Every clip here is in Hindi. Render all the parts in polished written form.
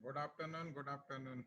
Good afternoon. Good afternoon.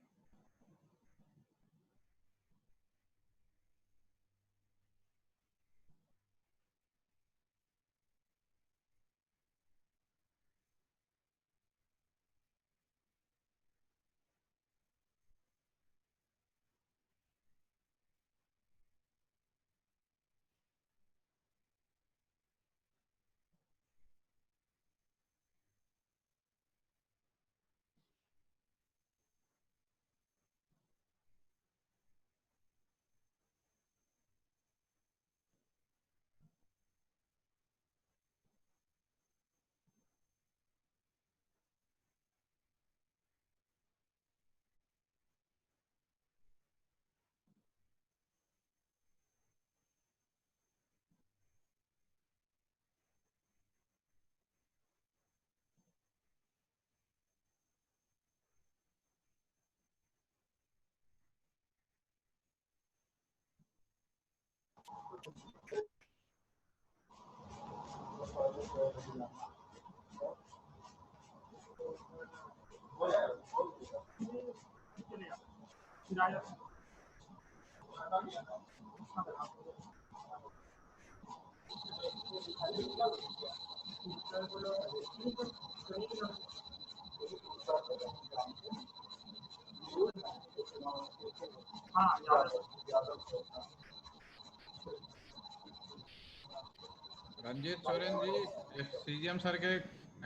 Ranjit Soren ji, CGM sir के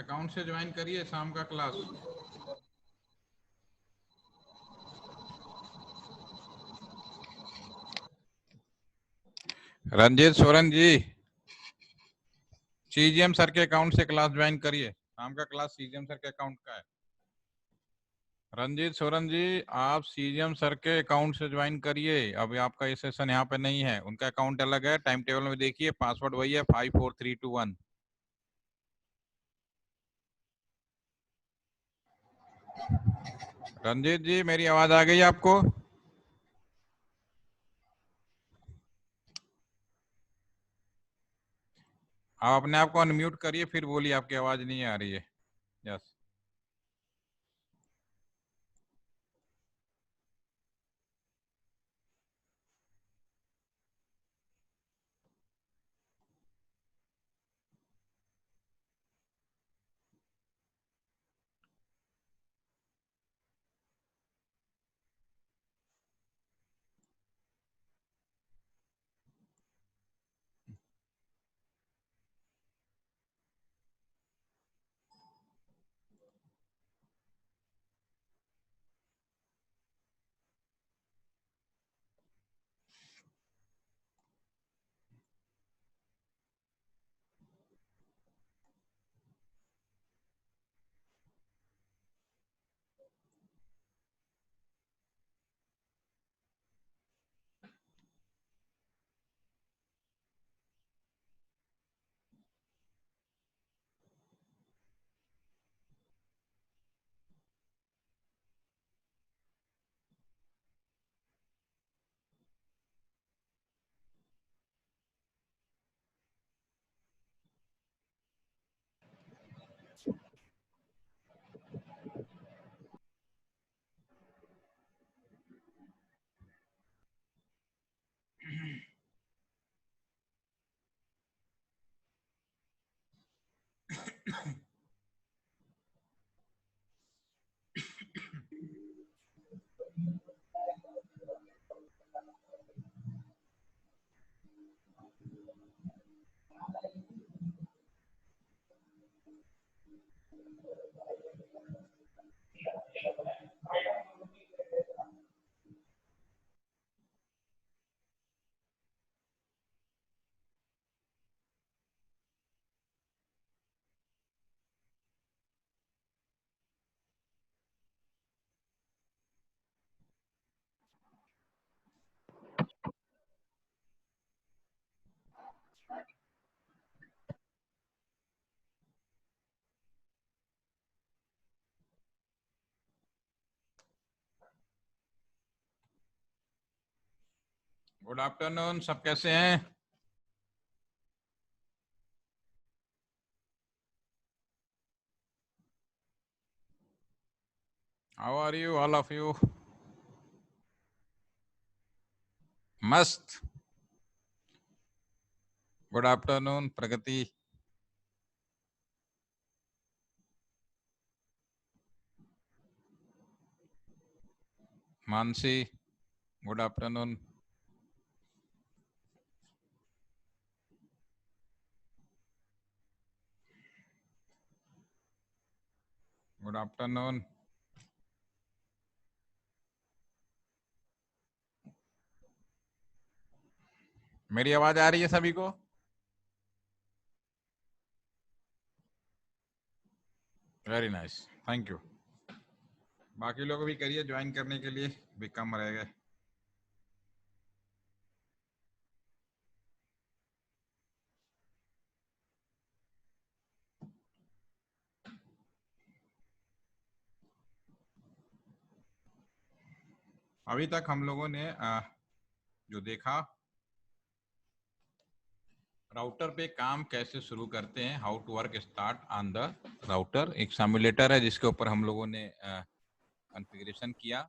अकाउंट से ज्वाइन करिए शाम का class. Ranjit Soren ji, CGM sir के अकाउंट से क्लास ज्वाइन करिए। शाम का क्लास सीजीएम सर के अकाउंट का है। रंजीत सोरेन जी, आप सीजीएम सर के अकाउंट से ज्वाइन करिए। अभी आपका ये सेशन यहाँ पे नहीं है, उनका अकाउंट अलग है। टाइम टेबल में देखिए, पासवर्ड वही है 54321। रंजीत जी, मेरी आवाज आ गई आपको? आप अपने आप को अनम्यूट करिए, फिर बोलिए, आपकी आवाज नहीं आ रही है। यस। गुड आफ्टरनून, सब कैसे हैं? How are you all of you? मस्त। Good afternoon Pragati. Mansi good afternoon. Good afternoon. मेरी आवाज आ रही है सभी को? Very nice, thank you. बाकी लोग भी करिए ज्वाइन करने के लिए, भी कम रह गए। अभी तक हम लोगों ने जो देखा, राउटर पे काम कैसे शुरू करते हैं, how to work start on the router. एक सिमुलेटर है जिसके ऊपर हम लोगों ने कॉन्फ़िगरेशन किया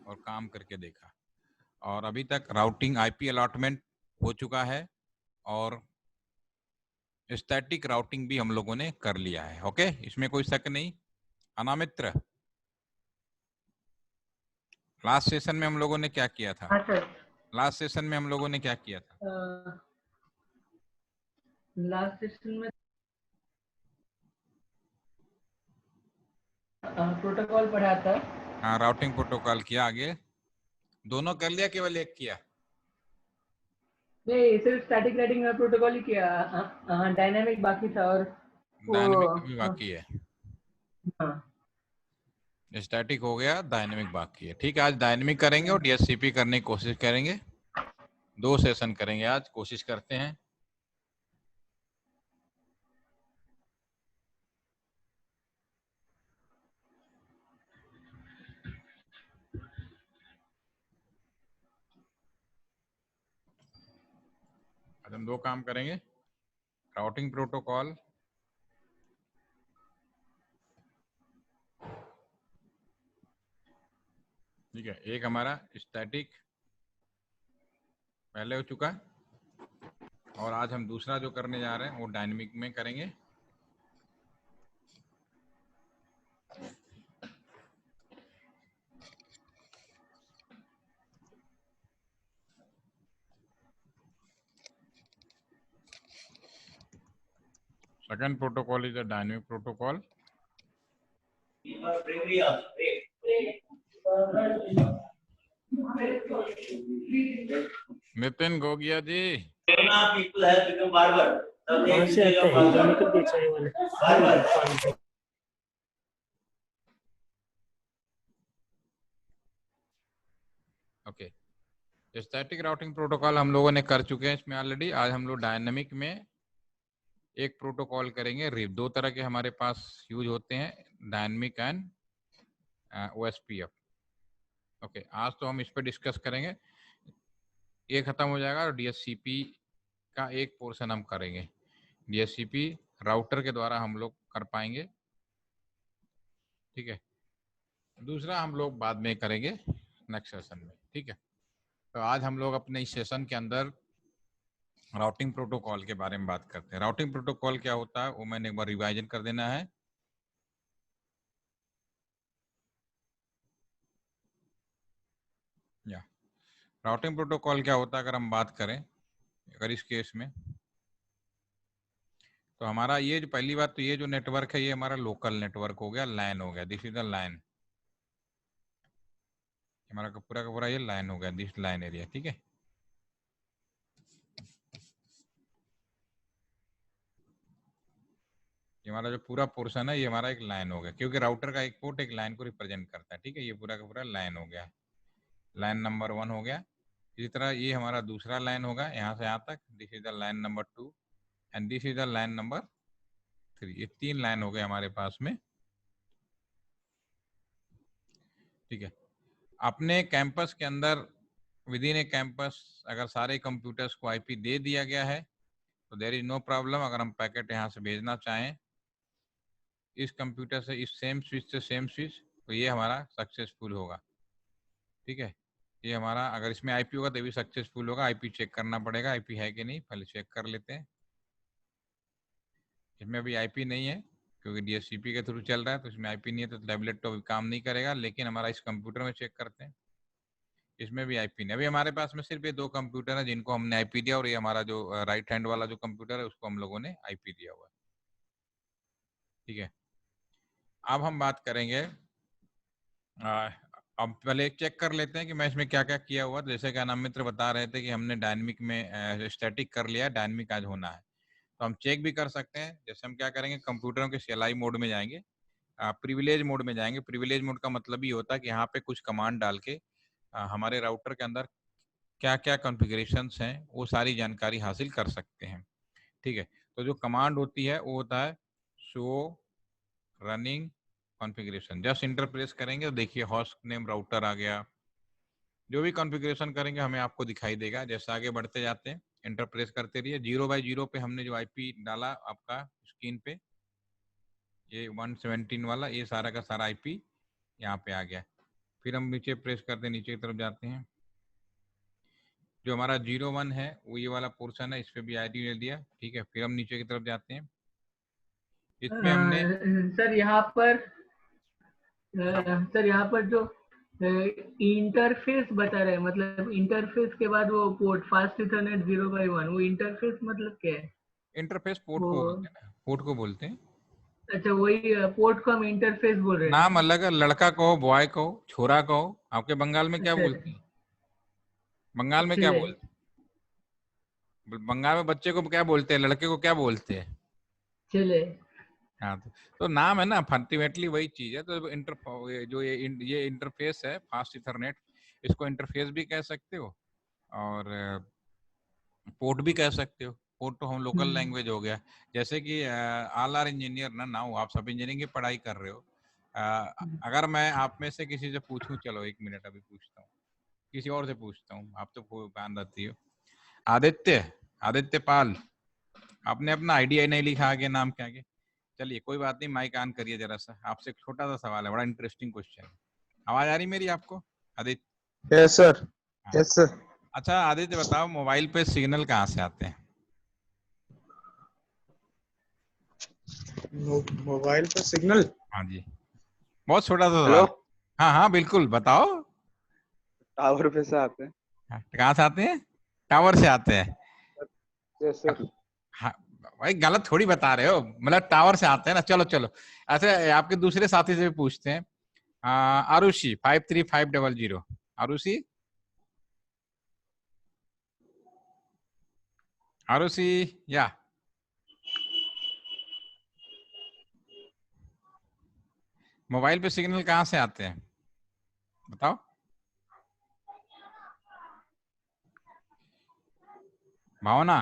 और काम करके देखा। और अभी तक राउटिंग आईपी अलॉटमेंट हो चुका है और स्टैटिक राउटिंग भी हम लोगों ने कर लिया है। ओके, इसमें कोई शक नहीं। अनामित्र, लास्ट सेशन में हम लोगों ने क्या किया था? हाँ सर। लास्ट सेशन में हम लोगों ने क्या किया था? लास्ट सेशन में प्रोटोकॉल पढ़ा था। हाँ, राउटिंग प्रोटोकॉल किया। आगे दोनों कर लिया, केवल एक किया? नहीं, सिर्फ स्टैटिक राइटिंग प्रोटोकॉल ही किया। हाँ, डायनामिक बाकी था। और वो डायनेमिक भी बाकी है। हाँ स्टैटिक हो गया, डायनेमिक बाकी है। ठीक है, आज डायनेमिक करेंगे और डीएससीपी करने की कोशिश करेंगे। 2 सेशन करेंगे आज, कोशिश करते हैं। आज हम 2 काम करेंगे। राउटिंग प्रोटोकॉल, ठीक है। एक हमारा स्टैटिक पहले हो चुका और आज हम दूसरा जो करने जा रहे हैं वो डायनेमिक में करेंगे। Second protocol is a dynamic protocol. Nitin Gogia ji, okay. Static routing protocol हम लोगों ने कर चुके हैं इसमें ऑलरेडी। आज हम लोग डायनेमिक में एक प्रोटोकॉल करेंगे। 2 तरह के हमारे पास यूज होते हैं, डायनेमिक एंड ओएसपीएफ। ओके, आज तो हम इस पर डिस्कस करेंगे। ये खत्म हो जाएगा और डीएससीपी का एक पोर्शन हम करेंगे। डीएससीपी राउटर के द्वारा हम लोग कर पाएंगे, ठीक है। दूसरा हम लोग बाद में करेंगे नेक्स्ट सेशन में, ठीक है। तो आज हम लोग अपने इस सेशन के अंदर राउटिंग प्रोटोकॉल के बारे में बात करते हैं। राउटिंग प्रोटोकॉल क्या होता है वो मैंने एक बार रिवाइजन कर देना है। या राउटिंग प्रोटोकॉल क्या होता है अगर हम बात करें, अगर इस केस में, तो हमारा ये जो पहली बात, तो ये जो नेटवर्क है ये हमारा लोकल नेटवर्क हो गया, लाइन हो गया। दिस इज द लाइन, हमारा का पूरा ये लाइन हो गया, दिस लाइन एरिया, ठीक है। ये हमारा जो पूरा पोर्शन है ये हमारा एक लाइन हो गया, क्योंकि राउटर का एक पोर्ट एक लाइन को रिप्रेजेंट करता है, ठीक है। ये पूरा का पूरा लाइन हो गया, लाइन नंबर 1 हो गया। इसी तरह ये हमारा दूसरा लाइन होगा यहाँ से यहाँ तक, this is the line number 2 and this is the line number 3। ये 3 लाइन हो गए हमारे पास में, ठीक है। अपने कैंपस के अंदर, विद इन ए कैंपस, अगर सारे कंप्यूटर्स को आईपी दे दिया गया है तो देयर इज नो प्रॉब्लम। अगर हम पैकेट यहाँ से भेजना चाहें इस कंप्यूटर से इस सेम स्विच से सेम स्विच, तो ये हमारा सक्सेसफुल होगा। ठीक है, ये हमारा, अगर इसमें आईपी होगा तो भी सक्सेसफुल होगा। आईपी चेक करना पड़ेगा, आईपी है कि नहीं, पहले चेक कर लेते हैं। इसमें अभी आईपी नहीं है क्योंकि डीएचसीपी के थ्रू चल रहा है, तो इसमें आईपी नहीं है, तो टैबलेट तो अभी काम नहीं करेगा। लेकिन हमारा इस कंप्यूटर में चेक करते हैं, इसमें भी आईपी नहीं। अभी हमारे पास में सिर्फ ये 2 कंप्यूटर है जिनको हमने आईपी दिया, और ये हमारा जो राइट हैंड वाला जो कंप्यूटर है उसको हम लोगों ने आईपी दिया हुआ है। ठीक है, अब हम बात करेंगे, अब पहले चेक कर लेते हैं कि मैं इसमें क्या क्या किया हुआ। जैसे कि अनाम मित्र बता रहे थे कि हमने डायनेमिक में स्टैटिक कर लिया, डायनेमिक आज होना है, तो हम चेक भी कर सकते हैं। जैसे हम क्या करेंगे, कंप्यूटरों के CLI मोड में जाएंगे, प्रिविलेज मोड में जाएंगे। प्रिविलेज मोड का मतलब ये होता है कि यहाँ पे कुछ कमांड डाल के हमारे राउटर के अंदर क्या क्या कॉन्फ़िगरेशंस हैं वो सारी जानकारी हासिल कर सकते हैं। ठीक है, तो जो कमांड होती है वो होता है show running configuration. Just enter press करेंगे तो देखिए होस्ट नेम राउटर आ गया। जो भी कॉन्फ़िगरेशन करेंगे हमें आपको दिखाई देगा। जैसे आगे बढ़ते जाते हैं, इंटर प्रेस करते रहिए। 0x0 पे हमने जो आईपी डाला आपका स्क्रीन पे, ये 117 वाला, ये सारा का सारा आईपी यहाँ पे आ गया। फिर हम नीचे प्रेस करते, नीचे की तरफ जाते हैं, जो हमारा 01 है वो ये वाला पोर्शन है, इस पे भी आईडी ले दिया। ठीक है, फिर हम नीचे की तरफ जाते हैं, इसमें हमने सर यहाँ पर जो इंटरफेस बता रहे हैं, मतलब इंटरफेस के बाद वो पोर्ट फास्ट इथरनेट 0x1, वो इंटरफेस मतलब क्या है? इंटरफेस पोर्ट वो को बोलते हैं ना, पोर्ट को बोलते हैं। अच्छा, वही पोर्ट को हम इंटरफेस बोल रहे हैं। नाम अलग है, लड़का कहो, बॉय कहो, छोरा कहो। आपके बंगाल में क्या अच्छा, बोलते हैं? बंगाल में क्या चले बोलते हैं? बंगाल में बच्चे को क्या बोलते हैं, लड़के को क्या बोलते हैं? चले। हाँ, तो नाम है ना, फंडामेंटली वही चीज है। तो जो ये इंटरफेस है फास्ट इथरनेट, इसको इंटरफेस भी कह सकते हो और पोर्ट भी कह सकते हो। पोर्ट तो हम लोकल हम्म, लैंग्वेज हो गया। जैसे कि ऑल आर इंजीनियर ना नाउ, आप सब इंजीनियरिंग की पढ़ाई कर रहे हो। अगर मैं आप में से किसी से पूछूं, चलो 1 मिनट अभी पूछता हूँ, किसी और से पूछता हूँ, आप तो बयान रहती हो। आदित्य, आदित्य पाल, आपने अपना आईडिया नहीं लिखा आगे, नाम के आगे। चलिए कोई बात नहीं, माइक ऑन करिए जरा सा, आपसे एक छोटा सा सवाल है, बड़ा इंटरेस्टिंग क्वेश्चन है। आवाज आ रही मेरी आपको आदित्य? Yes sir. हाँ, यस सर। अच्छा आदित्य बताओ, मोबाइल पे सिग्नल कहाँ से आते हैं? मोबाइल पर सिग्नल। हाँ जी, बहुत छोटा सा हेलो। सवाल। हाँ हाँ बिल्कुल, बताओ। टावर पे से आते हैं। हाँ, कहाँ से आते हैं? टावर से आते हैं। Yes sir. हाँ, भाई गलत थोड़ी बता रहे हो, मतलब टावर से आते हैं ना। चलो चलो, ऐसे आपके दूसरे साथी से भी पूछते हैं। आरुषि 53500, आरुषि, आरुषि, या मोबाइल पे सिग्नल कहाँ से आते हैं बताओ? भावना,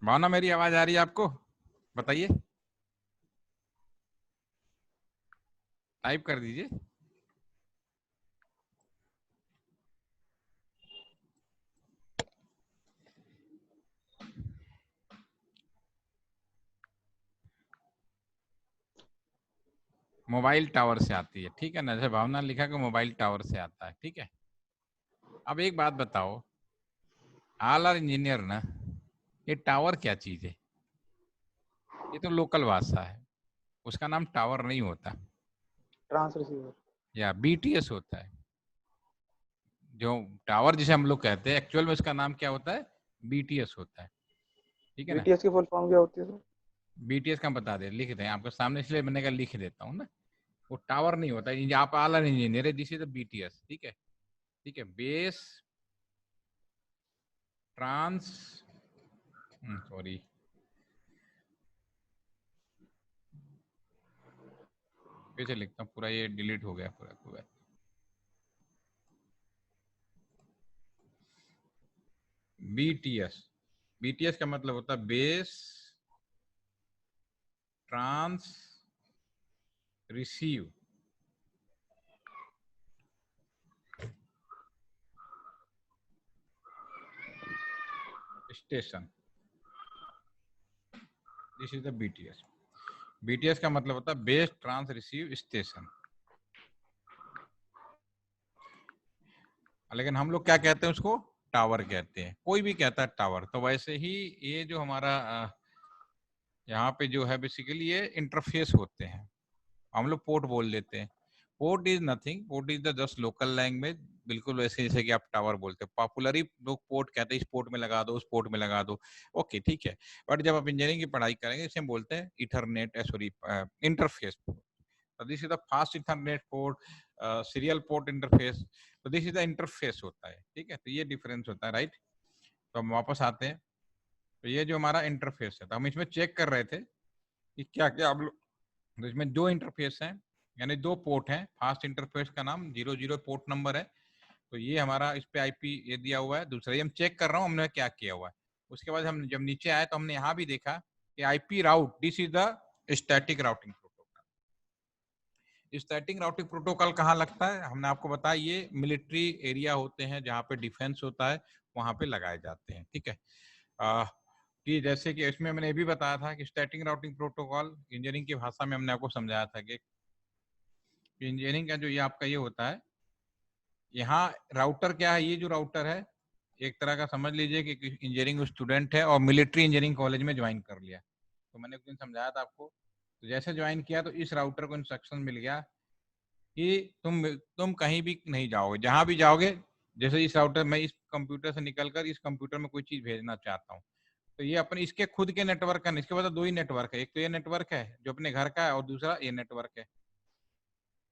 भावना मेरी आवाज आ रही है आपको? बताइए, टाइप कर दीजिए। मोबाइल टावर से आती है, ठीक है ना, जैसे भावना लिखा कि मोबाइल टावर से आता है। ठीक है, अब एक बात बताओ, ऑल आर इंजीनियर ना, ये टावर क्या चीज है? ये तो लोकल भाषा है, उसका नाम टावर नहीं होता, ट्रांस रिसीवर। या बीटीएस होता है। जो टावर जिसे हम लोग कहते हैं, एक्चुअल में उसका नाम क्या होता है? बीटीएस होता है। ठीक है ना, बीटीएस की फुल फॉर्म क्या होती है सर? बीटीएस का हम बता दे, लिख दें आपके सामने, इसलिए मैंने कहा लिख देता हूँ ना। वो टावर नहीं होता, आप ऑल आर इंजीनियर है, दिस इज बीटीएस। ठीक है, ठीक है, बेस ट्रांस, सॉरी, फिर से लिखता हूँ, पूरा ये डिलीट हो गया पूरा पूरा। बीटीएस, बीटीएस का मतलब होता है base trans receive station, this is the BTS. BTS का मतलब होता है बेस ट्रांस रिसीव स्टेशन, लेकिन हम लोग क्या कहते हैं उसको, टावर कहते हैं, कोई भी कहता है टावर। तो वैसे ही ये जो हमारा यहाँ पे जो है बेसिकली ये इंटरफेस होते हैं, हम लोग पोर्ट बोल देते हैं। Port is nothing, port is the just local language, बिल्कुल वैसे जैसे कि आप टावर बोलते हैं। पॉपुलरली लोग पोर्ट कहते हैं, इस पोर्ट में लगा दो, उस पोर्ट में लगा दो, ओके ठीक है। बट जब आप इंजीनियरिंग की पढ़ाई करेंगे इसे हम बोलते हैं इथरनेट, सॉरी इंटरफेस पोर्ट। तो this is the fast Ethernet port, serial port interface. तो दिस इज द इंटरफेस होता है, ठीक है। तो ये डिफरेंस होता है, राइट। तो हम वापस आते हैं, तो ये जो हमारा इंटरफेस है, तो हम इसमें चेक कर रहे थे कि क्या क्या आप लोग, तो इसमें दो इंटरफेस हैं, यानी दो पोर्ट हैं। फास्ट इंटरफेस का नाम 00 पोर्ट नंबर है, तो ये हमारा इस पे आईपी ये दिया हुआ है। दूसरा ये हम चेक कर रहा हूँ हमने क्या किया हुआ है। उसके बाद हम जब नीचे आए तो हमने यहाँ भी देखा कि IP route, this is the static routing protocol. Static routing protocol कहाँ लगता है, हमने आपको बताया ये मिलिट्री एरिया होते हैं जहाँ पे डिफेंस होता है, वहां पे लगाए जाते हैं, ठीक है। कि जैसे कि इसमें मैंने ये भी बताया था कि स्टैटिक राउटिंग प्रोटोकॉल इंजीनियरिंग की भाषा में हमने आपको समझाया था कि इंजीनियरिंग का जो ये आपका ये होता है, यहाँ राउटर क्या है, ये जो राउटर है एक तरह का समझ लीजिए कि इंजीनियरिंग स्टूडेंट है और मिलिट्री इंजीनियरिंग कॉलेज में ज्वाइन कर लिया। तो मैंने एक दिन समझाया था आपको, तो जैसे ज्वाइन किया तो इस राउटर को इंस्ट्रक्शन मिल गया कि तुम कहीं भी नहीं जाओगे, जहां भी जाओगे, जैसे इस राउटर में इस कंप्यूटर से निकलकर इस कंप्यूटर में कोई चीज भेजना चाहता हूँ, तो ये अपने इसके खुद के नेटवर्क का नहीं, इसके बाद दो ही नेटवर्क है, एक तो ये नेटवर्क है जो अपने घर का है और दूसरा ये नेटवर्क है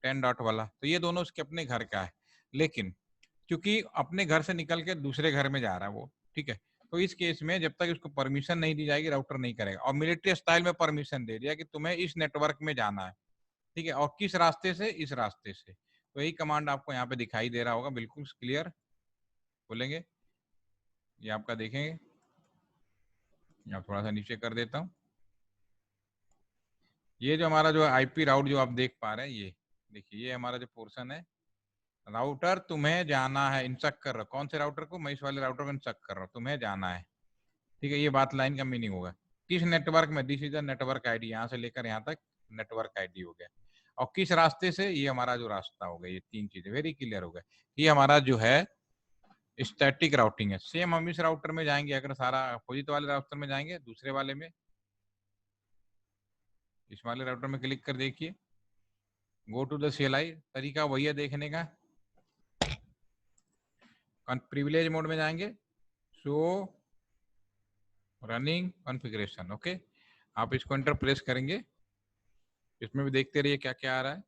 10 डॉट वाला, तो ये दोनों उसके अपने घर का है। लेकिन क्योंकि अपने घर से निकल के दूसरे घर में जा रहा है वो, ठीक है, तो इस केस में जब तक उसको परमिशन नहीं दी जाएगी राउटर नहीं करेगा। और मिलिट्री स्टाइल में परमिशन दे दिया कि तुम्हें इस नेटवर्क में जाना है, ठीक है, और किस रास्ते से, इस रास्ते से। तो यही कमांड आपको यहाँ पे दिखाई दे रहा होगा, बिल्कुल क्लियर बोलेंगे, ये आपका देखेंगे, यहाँ थोड़ा सा नीचे कर देता हूँ। ये जो हमारा जो आईपी राउट जो आप देख पा रहे हैं, ये देखिए, ये हमारा जो पोर्शन है, राउटर तुम्हें जाना है, इंस्ट्रक्ट कर रहा हूं, कौन से राउटर को, मैं इस वाले राउटर को इंस्ट्रक्ट कर रहा हूँ, तुम्हें जाना है, ठीक है। ये बात लाइन का मीनिंग होगा, किस नेटवर्क में, this is the network ID, यहाँ से लेकर यहाँ तक नेटवर्क आईडी हो गया, और किस रास्ते से, ये हमारा जो रास्ता हो गया। ये तीन चीजें वेरी क्लियर हो गए। ये हमारा जो है स्टैटिक राउटिंग है। सेम हम इस राउटर में जाएंगे, अगर सारा अपोजिट वाले राउटर में जाएंगे, दूसरे वाले में, इस वाले राउटर में क्लिक कर देखिए, गो टू द CLI, तरीका वही है देखने का। प्रिविलेज मोड में जाएंगे, शो रनिंग कॉन्फ़िगरेशन, ओके, आप इसको एंटर प्रेस करेंगे, इसमें भी देखते रहिए क्या क्या आ रहा है।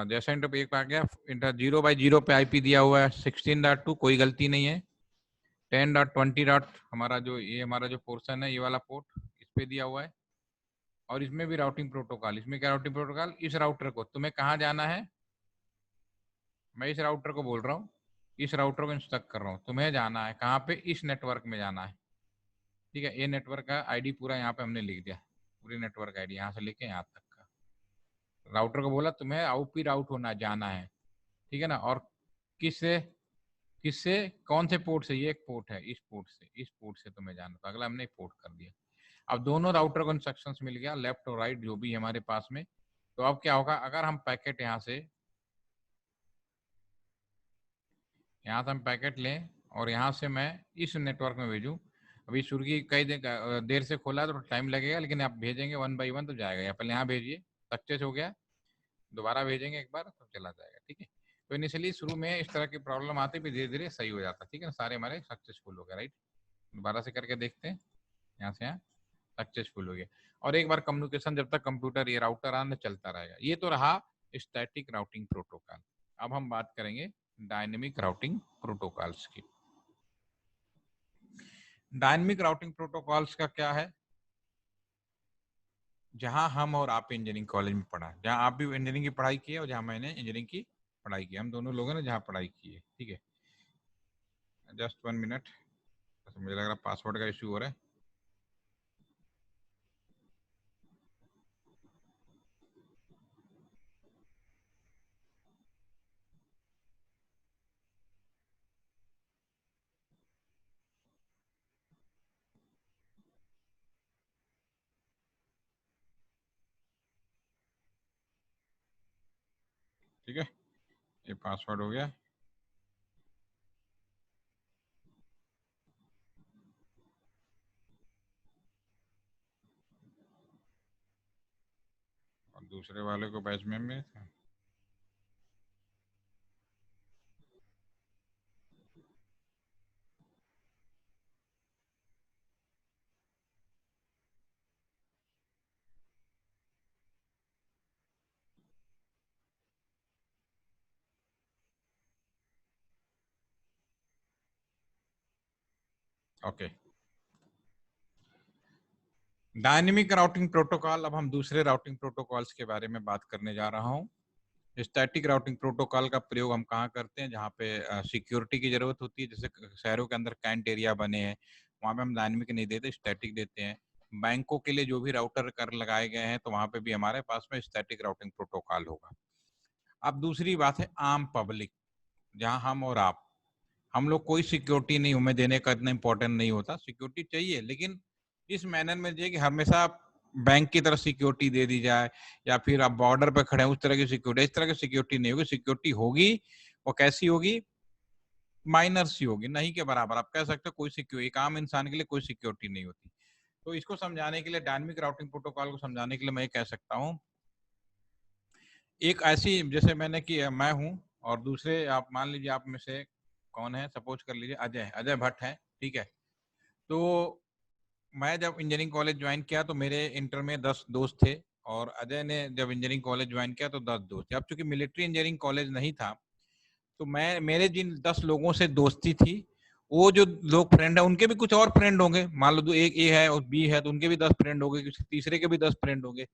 जैसा इंटर पे एक आ गया, इंटर 0/0 पे आईपी दिया हुआ है, 16.2 कोई गलती नहीं है, 10.20. हमारा जो ये हमारा जो पोर्शन है, ये वाला पोर्ट इस पे दिया हुआ है। और इसमें भी राउटिंग प्रोटोकॉल, इसमें क्या राउटिंग प्रोटोकॉल, इस राउटर को तुम्हें कहाँ जाना है, मैं इस राउटर को बोल रहा हूँ, इस राउटर को इंस्ट्रक्ट कर रहा हूँ, तुम्हें जाना है कहाँ पे, इस नेटवर्क में जाना है, ठीक है। ये नेटवर्क का आईडी पूरा यहाँ पे हमने लिख दिया, पूरी नेटवर्क आईडी यहाँ से लेके यहाँ तक का। राउटर को बोला तुम्हें आउटपी राउट होना जाना है, ठीक है ना। और किससे, किससे, कौन से पोर्ट से, ये एक पोर्ट है, इस पोर्ट से, इस पोर्ट से तुम्हें जाना, तो अगला हमने पोर्ट कर दिया। अब दोनों राउटर को इंस्ट्रक्शंस मिल गया, लेफ्ट और राइट जो भी हमारे पास में। तो अब क्या होगा, अगर हम पैकेट यहाँ से हम पैकेट लें और यहाँ से मैं इस नेटवर्क में भेजूँ, अभी सुर्गी कई देर से खोला है तो टाइम लगेगा, लेकिन आप भेजेंगे 1 बाई 1 तो जाएगा। या पहले यहाँ भेजिए, सक्सेस हो गया, दोबारा भेजेंगे एक बार तो चला जाएगा, ठीक है। तो इनिशियली शुरू में इस तरह की प्रॉब्लम आती, फिर धीरे धीरे सही हो जाता, ठीक है ना, सारे हमारे सक्सेसफुल हो गए, राइट। दोबारा से करके देखते हैं, यहाँ से यहाँ सक्सेसफुल हो गया। और एक बार कम्युनिकेशन जब तक कंप्यूटर ये राउटर आने चलता रहेगा। ये तो रहा स्टैटिक राउटिंग प्रोटोकॉल। अब हम बात करेंगे डायनेमिक राउटिंग प्रोटोकॉल्स की। डायनेमिक राउटिंग प्रोटोकॉल्स का क्या है, जहां हम और आप इंजीनियरिंग कॉलेज में पढ़ा, जहां आप भी इंजीनियरिंग की पढ़ाई की है और जहां मैंने इंजीनियरिंग की पढ़ाई की, हम दोनों लोगों ने जहां पढ़ाई की है, ठीक है। जस्ट 1 मिनट, मुझे लग रहा पासवर्ड का इश्यू हो रहा है। ठीक है, ये पासवर्ड हो गया। और दूसरे वाले को बैच में था। Okay, dynamic routing protocol. अब हम दूसरे राउटिंग प्रोटोकॉल्स के बारे में बात करने जा रहा हूँ। स्टैटिक राउटिंग प्रोटोकॉल का प्रयोग हम कहाँ करते हैं, जहाँ पे सिक्योरिटी की जरूरत होती है। जैसे शहरों के अंदर कैंट एरिया बने हैं, वहाँ पे हम डायनेमिक नहीं देते, स्टैटिक देते हैं। बैंकों के लिए जो भी राउटर कर लगाए गए हैं, तो वहाँ पे भी हमारे पास में स्टैटिक राउटिंग प्रोटोकॉल होगा। अब दूसरी बात है आम पब्लिक, जहाँ हम और आप, हम लोग कोई सिक्योरिटी नहीं हमें देने का इतना इंपॉर्टेंट नहीं होता। सिक्योरिटी चाहिए, लेकिन इस मैनर में चाहिए कि हमेशा बैंक की तरफ सिक्योरिटी दे दी जाए, या फिर आप बॉर्डर पर खड़े हैं उस तरह की सिक्योरिटी। इस तरह की सिक्योरिटी नहीं होगी। सिक्योरिटी होगी वो कैसी होगी, माइनर सी होगी, नहीं के बराबर। आप कह सकते हो कोई सिक्योरिटी, एक आम इंसान के लिए कोई सिक्योरिटी नहीं होती। तो इसको समझाने के लिए, डायनेमिक राउटिंग प्रोटोकॉल को समझाने के लिए मैं ये कह सकता हूँ, एक ऐसी, जैसे मैंने कि मैं हूँ और दूसरे, आप मान लीजिए आप में से कौन है, सपोज कर लीजिए अजय भट्ट है, ठीक है। तो मैं जब इंजीनियरिंग कॉलेज ज्वाइन किया तो मेरे इंटर में 10 दोस्त थे, और अजय ने जब इंजीनियरिंग कॉलेज ज्वाइन किया तो 10 दोस्त थे। अब चूंकि मिलिट्री इंजीनियरिंग कॉलेज नहीं था, तो मैं, मेरे जिन 10 लोगों से दोस्ती थी, वो जो लोग फ्रेंड है उनके भी कुछ और फ्रेंड होंगे। मान लो एक ए है और बी है, तो उनके भी 10 फ्रेंड होंगे, किसी तीसरे के भी 10 फ्रेंड होंगे,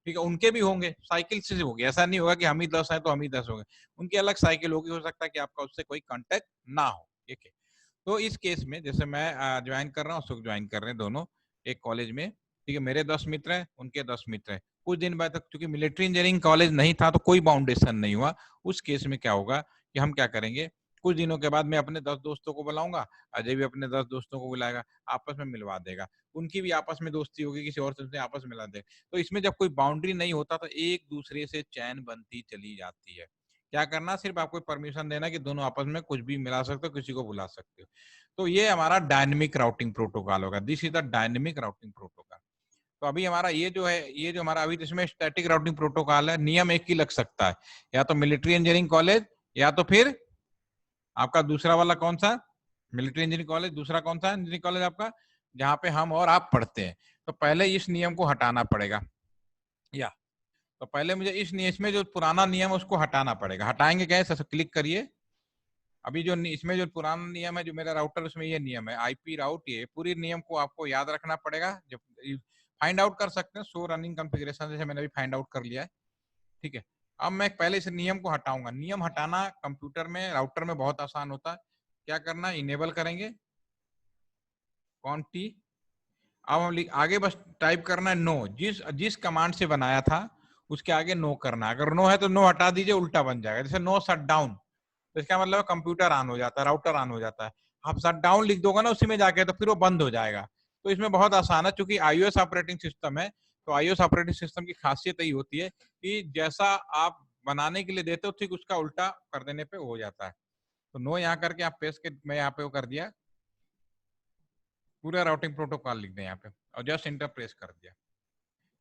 ठीक है, उनके भी होंगे। साइकिल से होगी, ऐसा नहीं होगा कि हम ही 10 हैं तो हम ही 10 होंगे। उनकी अलग साइकिल होगी, हो सकता है कि आपका उससे कोई कांटेक्ट ना हो, ठीक है। तो इस केस में जैसे मैं ज्वाइन कर रहा हूँ, सुख ज्वाइन कर रहे हैं दोनों एक कॉलेज में, ठीक है। मेरे 10 मित्र हैं, उनके 10 मित्र हैं। कुछ दिन बाद तक, क्योंकि मिलिट्री इंजीनियरिंग कॉलेज नहीं था तो कोई बाउंडेशन नहीं हुआ। उस केस में क्या होगा कि हम क्या करेंगे, कुछ दिनों के बाद मैं अपने 10 दोस्तों को बुलाऊंगा, अजय भी अपने 10 दोस्तों को बुलाएगा, आपस में मिलवा देगा। उनकी भी आपस में दोस्ती होगी, किसी और से आपस में मिला देगा। तो इसमें जब कोई बाउंड्री नहीं होता तो एक दूसरे से चैन बनती चली जाती है। क्या करना, सिर्फ आपको परमिशन देना कि दोनों आपस में कुछ भी मिला सकते हो, किसी को बुला सकते हो। तो ये हमारा डायनेमिक राउटिंग प्रोटोकॉल होगा। This is the dynamic routing protocol. तो अभी हमारा ये जो है, ये जो हमारा अभी इसमें स्टैटिक राउटिंग प्रोटोकॉल है, नियम एक ही लग सकता है, या तो मिलिट्री इंजीनियरिंग कॉलेज, या तो फिर आपका दूसरा वाला कौन सा, मिलिट्री इंजीनियरिंग कॉलेज, दूसरा कौन सा इंजीनियरिंग कॉलेज आपका, जहां पे हम और आप पढ़ते हैं। तो पहले इस नियम को हटाना पड़ेगा, या तो पहले मुझे इस नियम, इसमें जो पुराना नियम है उसको हटाना पड़ेगा। हटाएंगे कैसे, क्लिक करिए। अभी जो इसमें जो पुराना नियम है, जो मेरा राउटर, उसमें ये नियम है आईपी राउट, ये पूरी नियम को आपको याद रखना पड़ेगा। जब फाइंड आउट कर सकते हैं शो रनिंग कॉन्फ़िगरेशन, जैसे मैंने अभी फाइंड आउट कर लिया है, ठीक है। अब मैं पहले इस नियम को हटाऊंगा। नियम हटाना कंप्यूटर में, राउटर में बहुत आसान होता है। क्या करना, इनेबल करेंगे कॉन्टी। अब हम आगे बस टाइप करना है नो, जिस जिस कमांड से बनाया था उसके आगे नो करना है। अगर नो है तो नो हटा दीजिए, उल्टा बन जाएगा। जैसे नो शट डाउन, तो इसका मतलब कंप्यूटर ऑन हो जाता है, राउटर ऑन हो जाता है। आप शट डाउन लिख दोगे ना उसी में जाके, तो फिर वो बंद हो जाएगा। तो इसमें बहुत आसान है, चूंकि आईओएस ऑपरेटिंग सिस्टम है, तो आईओएस ऑपरेटिंग सिस्टम की खासियत यही होती है कि जैसा आप बनाने के लिए देते हो, ठीक उसका उल्टा कर देने पे हो जाता है। तो नो यहाँ करके आप पेस्ट के, मैं यहाँ पे वो कर दिया, पूरा राउटिंग प्रोटोकॉल लिख दें यहाँ पे, और जस्ट इंटर प्रेस कर दिया।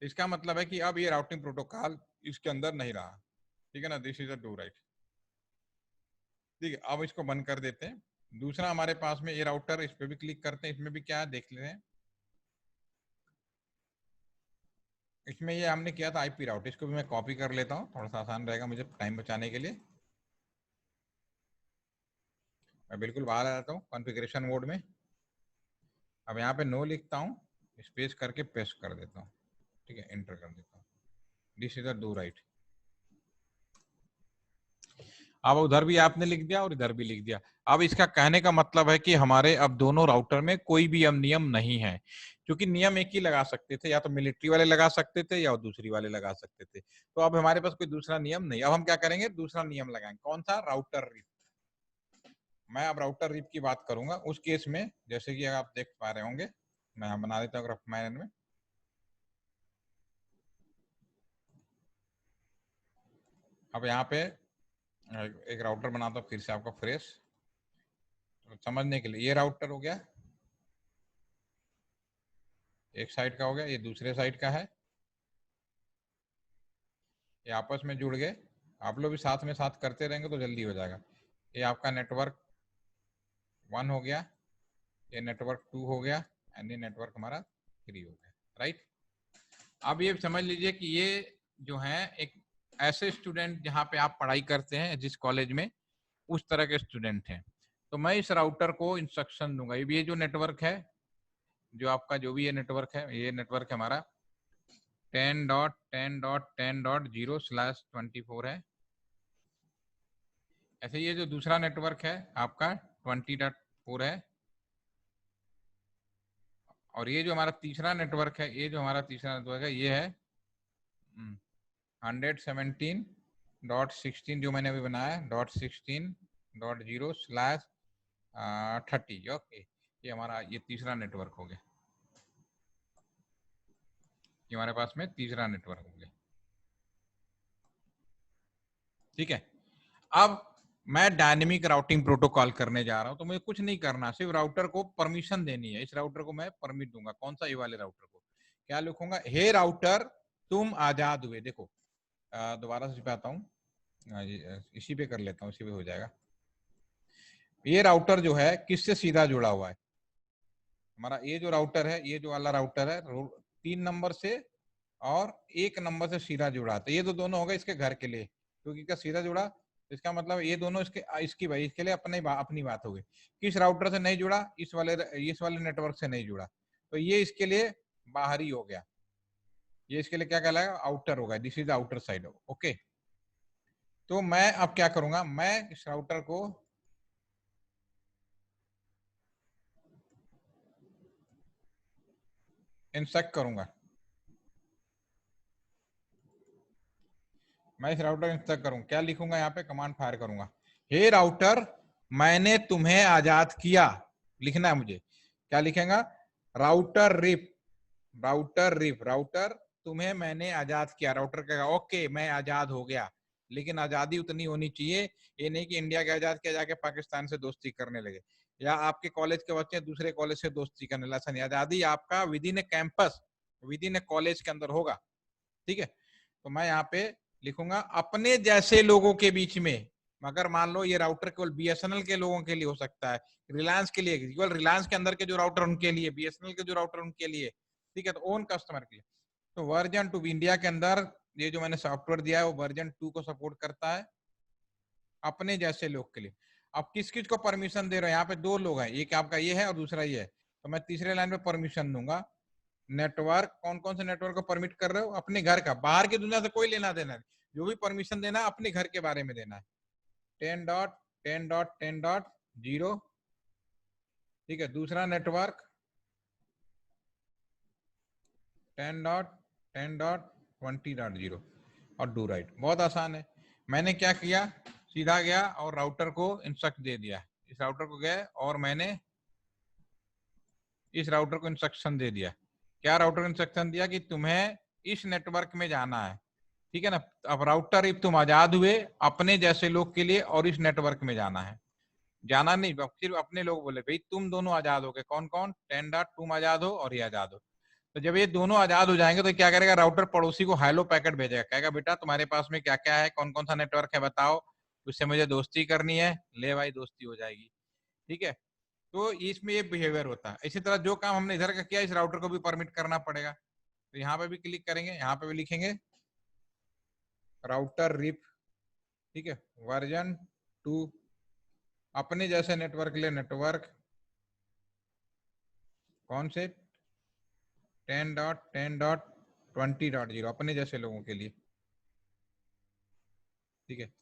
इसका मतलब है कि अब ये राउटिंग प्रोटोकॉल इसके अंदर नहीं रहा, ठीक है ना। This is a do right, ठीक है। अब इसको बंद कर देते हैं। दूसरा हमारे पास में ये राउटर, इस पे भी क्लिक करते हैं, इसमें भी क्या है देख लेते हैं। इसमें ये हमने किया था आईपी राउट, इसको भी मैं कॉपी कर लेता हूँ, थोड़ा सा आसान रहेगा मुझे टाइम बचाने के लिए। मैं बिल्कुल बाहर आ जाता हूँ कॉन्फ़िगरेशन मोड में। अब यहाँ पे नो लिखता हूँ, स्पेस करके पेस्ट कर देता हूँ, ठीक है, एंटर कर देता हूँ। This is a do right. अब उधर भी आपने लिख दिया और इधर भी लिख दिया। अब इसका कहने का मतलब है कि हमारे अब दोनों राउटर में कोई भी अब नियम नहीं है, क्योंकि नियम एक ही लगा सकते थे, या तो मिलिट्री वाले लगा सकते थे या दूसरी वाले लगा सकते थे। तो अब हमारे पास कोई दूसरा नियम नहीं। अब हम क्या करेंगे, दूसरा नियम लगाएंगे। कौन सा, राउटर रिप। मैं अब राउटर रिप की बात करूंगा। उस केस में जैसे कि आप देख पा रहे होंगे, मैं यहाँ बना देता हूँ ग्राफ मैनेजर में। अब यहाँ पे एक राउटर बनाता हूँ फिर से आपका फ्रेश, तो समझने के लिए। ये राउटर हो गया, एक साइड का हो गया, ये दूसरे साइड का है, ये आपस में जुड़ गए। आप लोग भी साथ में साथ करते रहेंगे तो जल्दी हो जाएगा। ये आपका नेटवर्क 1 हो गया, ये नेटवर्क 2 हो गया, एंड ये नेटवर्क हमारा 3 हो गया, राइट। अब ये समझ लीजिए कि ये जो है एक ऐसे स्टूडेंट जहाँ पे आप पढ़ाई करते हैं जिस कॉलेज में, उस तरह के स्टूडेंट हैं। तो मैं इस राउटर को इंस्ट्रक्शन दूंगा, ये जो नेटवर्क है, जो आपका जो भी ये नेटवर्क है, ये नेटवर्क हमारा 10.10.10.0/24 है। ऐसे ये जो दूसरा नेटवर्क है आपका 20.4 है, और ये जो हमारा तीसरा नेटवर्क है, ये जो हमारा तीसरा नेटवर्क है ये है 117.16 जो मैंने अभी बनाया .16.0/30। ओके, ये हमारा ये तीसरा नेटवर्क हो गया, ये हमारे पास में तीसरा नेटवर्क हो गया, ठीक है। अब मैं डायनेमिक राउटिंग प्रोटोकॉल करने जा रहा हूं, तो मुझे कुछ नहीं करना, सिर्फ राउटर को परमिशन देनी है। इस राउटर को मैं परमिट दूंगा, कौन सा, ये वाले राउटर को। क्या लिखूंगा, हे राउटर तुम आजाद हुए। देखो दोबारा से छिपाता हूँ, इसी पे कर लेता हूँ, इसी पे हो जाएगा। ये राउटर जो है किससे सीधा जुड़ा हुआ है, हमारा ये जो राउटर है, ये जो वाला राउटर है 3 नंबर से और 1 नंबर से सीधा जुड़ा है। तो ये तो दोनों होगा इसके घर के लिए, क्योंकि क्या सीधा जुड़ा, इसका मतलब ये दोनों इसकी भाई इसके लिए अपनी बात हो गई। किस राउटर से नहीं जुड़ा, इस वाले नेटवर्क से नहीं जुड़ा, तो ये इसके लिए बाहरी हो गया, ये इसके लिए क्या कहलाएगा, आउटर होगा। This is outer side, okay. तो मैं अब क्या करूंगा, मैं इस राउटर को इंस्ट्रक्ट करूंगा, मैं इस राउटर इंस्ट्रक्ट करूंगा, क्या लिखूंगा यहाँ पे, कमांड फायर करूंगा, हे राउटर मैंने तुम्हें आजाद किया, लिखना है मुझे। क्या लिखेगा, राउटर रिप, राउटर तुम्हें मैंने आजाद किया। राउटर कहेगा ओके मैं आजाद हो गया, लेकिन आजादी उतनी होनी चाहिए, ये नहीं कि इंडिया के आजाद किया जाके पाकिस्तान से दोस्ती करने लगे, या आपके कॉलेज के बच्चे दूसरे कॉलेज से दोस्ती करने लगे। ऐसा नहीं, आजादी आपका with in A campus, with in A college के अंदर होगा, ठीक है। तो मैं यहाँ पे लिखूंगा अपने जैसे लोगों के बीच में, मगर मान लो ये राउटर केवल बीएसएनएल के लोगों के लिए हो सकता है, रिलायंस के लिए, केवल रिलायंस के अंदर के जो राउटर उनके लिए, बीएसएनएल के जो राउटर उनके लिए, ठीक है, तो ओन कस्टमर के लिए। तो वर्जन 2 इंडिया के अंदर ये जो मैंने सॉफ्टवेयर दिया है वो वर्जन 2 को सपोर्ट करता है, अपने जैसे लोग के लिए। अब किस किस को परमिशन दे रहे हो, यहाँ पे 2 लोग हैं, एक आपका ये है और दूसरा ये है, तो मैं तीसरे लाइन पे परमिशन दूंगा। नेटवर्क, कौन कौन से नेटवर्क को परमिट कर रहे हो, अपने घर का, बाहर की दुनिया से कोई लेना देना नहीं, जो भी परमिशन देना है अपने घर के बारे में देना है। 10.10.10.0, ठीक है। दूसरा नेटवर्क 10.10.20.0 और डू राइट। बहुत आसान है, मैंने क्या किया, सीधा गया और राउटर को इंस्ट्रक्ट दे दिया, इस राउटर को गए और मैंने इस राउटर को इंस्ट्रक्शन दे दिया। क्या राउटर को इंस्ट्रक्शन दिया कि तुम्हें इस नेटवर्क में जाना है, ठीक है ना। अब राउटर तुम आजाद हुए, अपने जैसे लोग के लिए और इस नेटवर्क में जाना है, जाना नहीं, सिर्फ अपने लोग बोले भाई तुम दोनों आजाद हो गए, कौन कौन, 10. तुम आजाद हो और ये आजाद हो। तो जब ये दोनों आजाद हो जाएंगे तो क्या करेगा, राउटर पड़ोसी को हेलो पैकेट भेजेगा, कहेगा बेटा तुम्हारे पास में क्या क्या है, कौन कौन सा नेटवर्क है बताओ, उससे मुझे दोस्ती करनी है, ले भाई दोस्ती हो जाएगी, ठीक है। तो इसमें ये बिहेवियर होता है। इसी तरह जो काम हमने इधर का किया, इस राउटर को भी परमिट करना पड़ेगा। तो यहाँ पे भी क्लिक करेंगे, यहाँ पे भी लिखेंगे राउटर रिप, ठीक है, वर्जन 2, अपने जैसे नेटवर्क के लिए नेटवर्क कौन से, 10.10.20.0 अपने जैसे लोगों के लिए, ठीक है।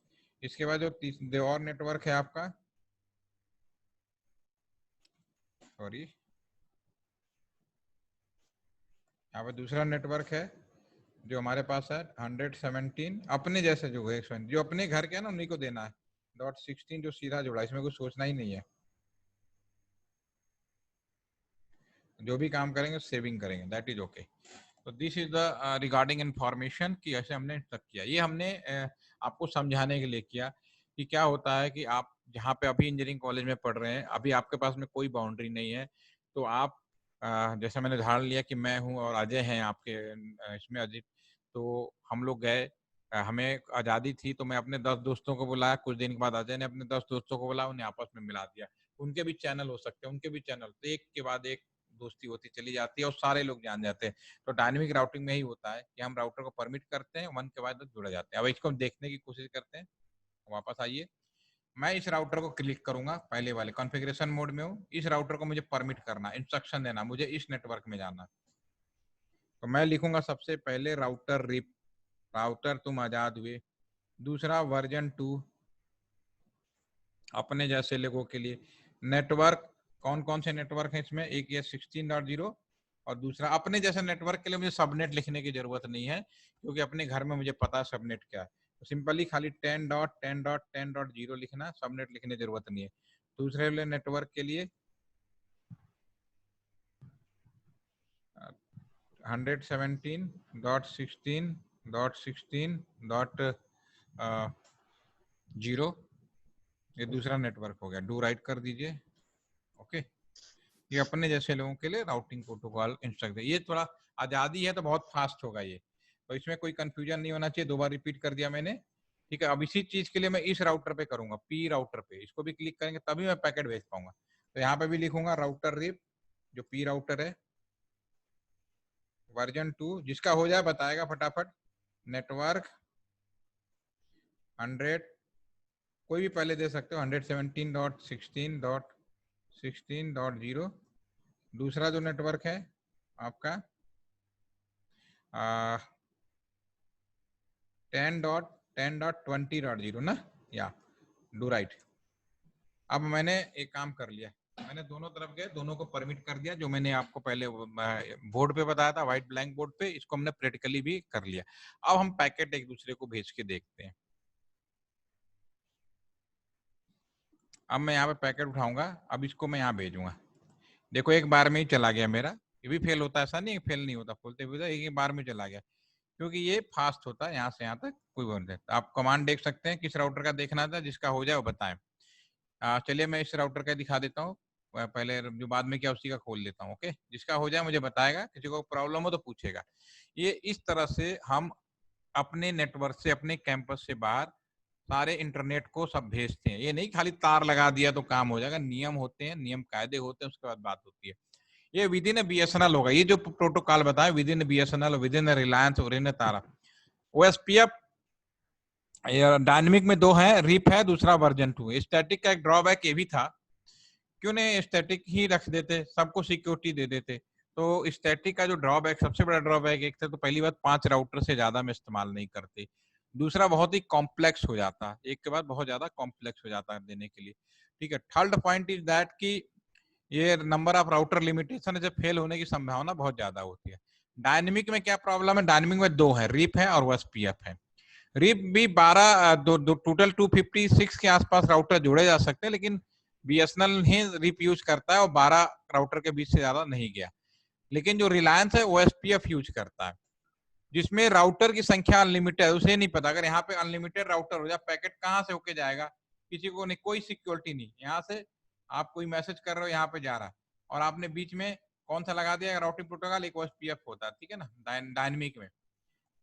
इसके बाद जो और नेटवर्क है आपका, सॉरी, यहाँ पे दूसरा नेटवर्क है जो हमारे पास है 117, अपने जैसे जो है जो अपने घर के है ना उन्हीं को देना है, .16 जो सीधा जुड़ा, इसमें कुछ सोचना ही नहीं है, जो भी काम करेंगे सेविंग करेंगे, दैट इज ओके। तो this is the regarding information कि ऐसे हमने तक किया, ये हमने आपको समझाने के लिए किया कि क्या होता है कि आप जहाँ पे अभी इंजीनियरिंग कॉलेज में पढ़ रहे हैं, अभी आपके पास में कोई बाउंड्री नहीं है, तो आप जैसे मैंने उदाहरण लिया कि मैं हूँ और अजय हैं आपके इसमें अजीत, तो हम लोग गए, हमें आज़ादी थी, तो मैं अपने 10 दोस्तों को बुलाया, कुछ दिन के बाद अजय ने अपने 10 दोस्तों को बुलाया, उन्हें आपस में मिला दिया। उनके भी चैनल हो सकते हैं, उनके भी चैनल, तो एक के बाद एक दोस्ती होती चली जाती है और सारे लोग जान जाते हैं। तो डायनेमिक राउटिंग में ही होता है कि हम राउटर को परमिट करते हैं, वन के बाद जुड़ जाते हैं। अब इसको देखने की कोशिश करते हैं, वापस आइए। मैं इस राउटर को क्लिक करूंगा, पहले वाले कॉन्फ़िगरेशन मोड में हूँ, इस राउटर को मुझे परमिट करना, इंस्ट्रक्शन देना, मुझे इस नेटवर्क में जाना। तो मैं लिखूंगा सबसे पहले राउटर रिप, राउटर तुम आजाद हुए। दूसरा वर्जन 2 अपने जैसे लोगों के लिए। नेटवर्क, कौन कौन से नेटवर्क हैं इसमें, एक ये 16.0 और दूसरा अपने जैसे नेटवर्क के लिए मुझे सबनेट लिखने की जरूरत नहीं है, क्योंकि अपने घर में मुझे पता है सबनेट क्या है। तो सिंपली खाली 10.10.10.0 लिखना, सबनेट लिखने की जरूरत नहीं है। दूसरे वाले नेटवर्क के लिए 117.16.16.0 ये दूसरा नेटवर्क हो गया, डू राइट कर दीजिए। ओके, ये अपने जैसे लोगों के लिए राउटिंग प्रोटोकॉल इंस्ट्रक्ट है। ये थोड़ा आज़ादी है तो बहुत फास्ट होगा ये, तो इसमें कोई कंफ्यूजन नहीं होना चाहिए। 2 बार रिपीट कर दिया मैंने, ठीक है। अब इसी चीज के लिए मैं इस राउटर पे करूंगा, पी राउटर पे, इसको भी क्लिक करेंगे तभी मैं पैकेट भेज पाऊंगा। तो यहाँ पे भी लिखूंगा राउटर रिप, जो पी राउटर है, वर्जन 2, जिसका हो जाए बताएगा फटाफट। नेटवर्क 100, कोई भी पहले दे सकते हो, 117.16.16.0। दूसरा जो नेटवर्क है आपका 10.10.20.0 ना, या डू राइट। अब मैंने एक काम कर लिया, मैंने दोनों तरफ गए, दोनों को परमिट कर दिया, जो मैंने आपको पहले बोर्ड पे बताया था, व्हाइट ब्लैंक बोर्ड पे, इसको हमने प्रैक्टिकली भी कर लिया। अब हम पैकेट एक दूसरे को भेज के देखते हैं। अब मैं यहाँ पे पैकेट उठाऊंगा, अब इसको मैं यहाँ भेजूंगा। देखो एक बार में ही चला गया मेरा, ये भी फेल होता है, ऐसा नहीं फेल नहीं होता, खोलते हुए एक ही बार में चला गया, क्योंकि ये फास्ट होता है, यहाँ से यहाँ तक कोई वो नहीं। आप कमांड देख सकते हैं, किस राउटर का देखना था, जिसका हो जाए वो बताएं। चलिए मैं इस राउटर का दिखा देता हूँ, पहले जो बाद में क्या उसी का खोल देता हूँ। ओके, जिसका हो जाए मुझे बताएगा, किसी को प्रॉब्लम हो तो पूछेगा। ये इस तरह से हम अपने नेटवर्क से, अपने कैंपस से बाहर सारे इंटरनेट को सब भेजते हैं। ये नहीं खाली तार लगा दिया तो काम हो जाएगा, नियम होते हैं, नियम कायदे होते हैं, उसके बाद बात होती है। ये विद इन बीएसएनएल होगा, ये जो प्रोटोकॉल बताया with in BSNL, with in Reliance और इन तारा। ओएसपीएफ डायनेमिक में 2 है, रिप है, दूसरा वर्जन 2। स्टैटिक का एक ड्रॉबैक ये भी था, क्यों नहीं स्टैटिक ही रख देते, सबको सिक्योरिटी दे देते। तो स्टैटिक का जो ड्रॉबैक, सबसे बड़ा ड्रॉबैक एक था, तो पहली बात 5 राउटर से ज्यादा में इस्तेमाल नहीं करते। दूसरा बहुत ही कॉम्प्लेक्स हो जाता, एक के बाद बहुत ज्यादा कॉम्प्लेक्स हो जाता है देने के लिए, ठीक है। थर्ड पॉइंट इज दैट कि ये नंबर ऑफ राउटर लिमिटेशन से फेल होने की संभावना बहुत ज्यादा होती है। डायनेमिक में क्या प्रॉब्लम है, डायनेमिक में 2 है, रिप है और ओएसपीएफ है। रिप भी 12 टोटल 256 के आसपास राउटर जोड़े जा सकते हैं, लेकिन बीएसएनएल ही रिप यूज करता है और 12 राउटर के बीच से ज्यादा नहीं गया। लेकिन जो रिलायंस है ओएसपीएफ यूज करता है, जिसमें राउटर की संख्या अनलिमिटेड है, उसे नहीं पता अगर यहाँ पे अनलिमिटेड राउटर हो जाए पैकेट कहाँ से होके जाएगा, किसी को नहीं, कोई सिक्योरिटी नहीं। यहाँ से आप कोई मैसेज कर रहे हो, यहाँ पे जा रहा है, और आपने बीच में कौन सा लगा दिया राउटिंग प्रोटोकॉल, एक ओएसपीएफ होता है, ठीक है ना, डायनेमिक में।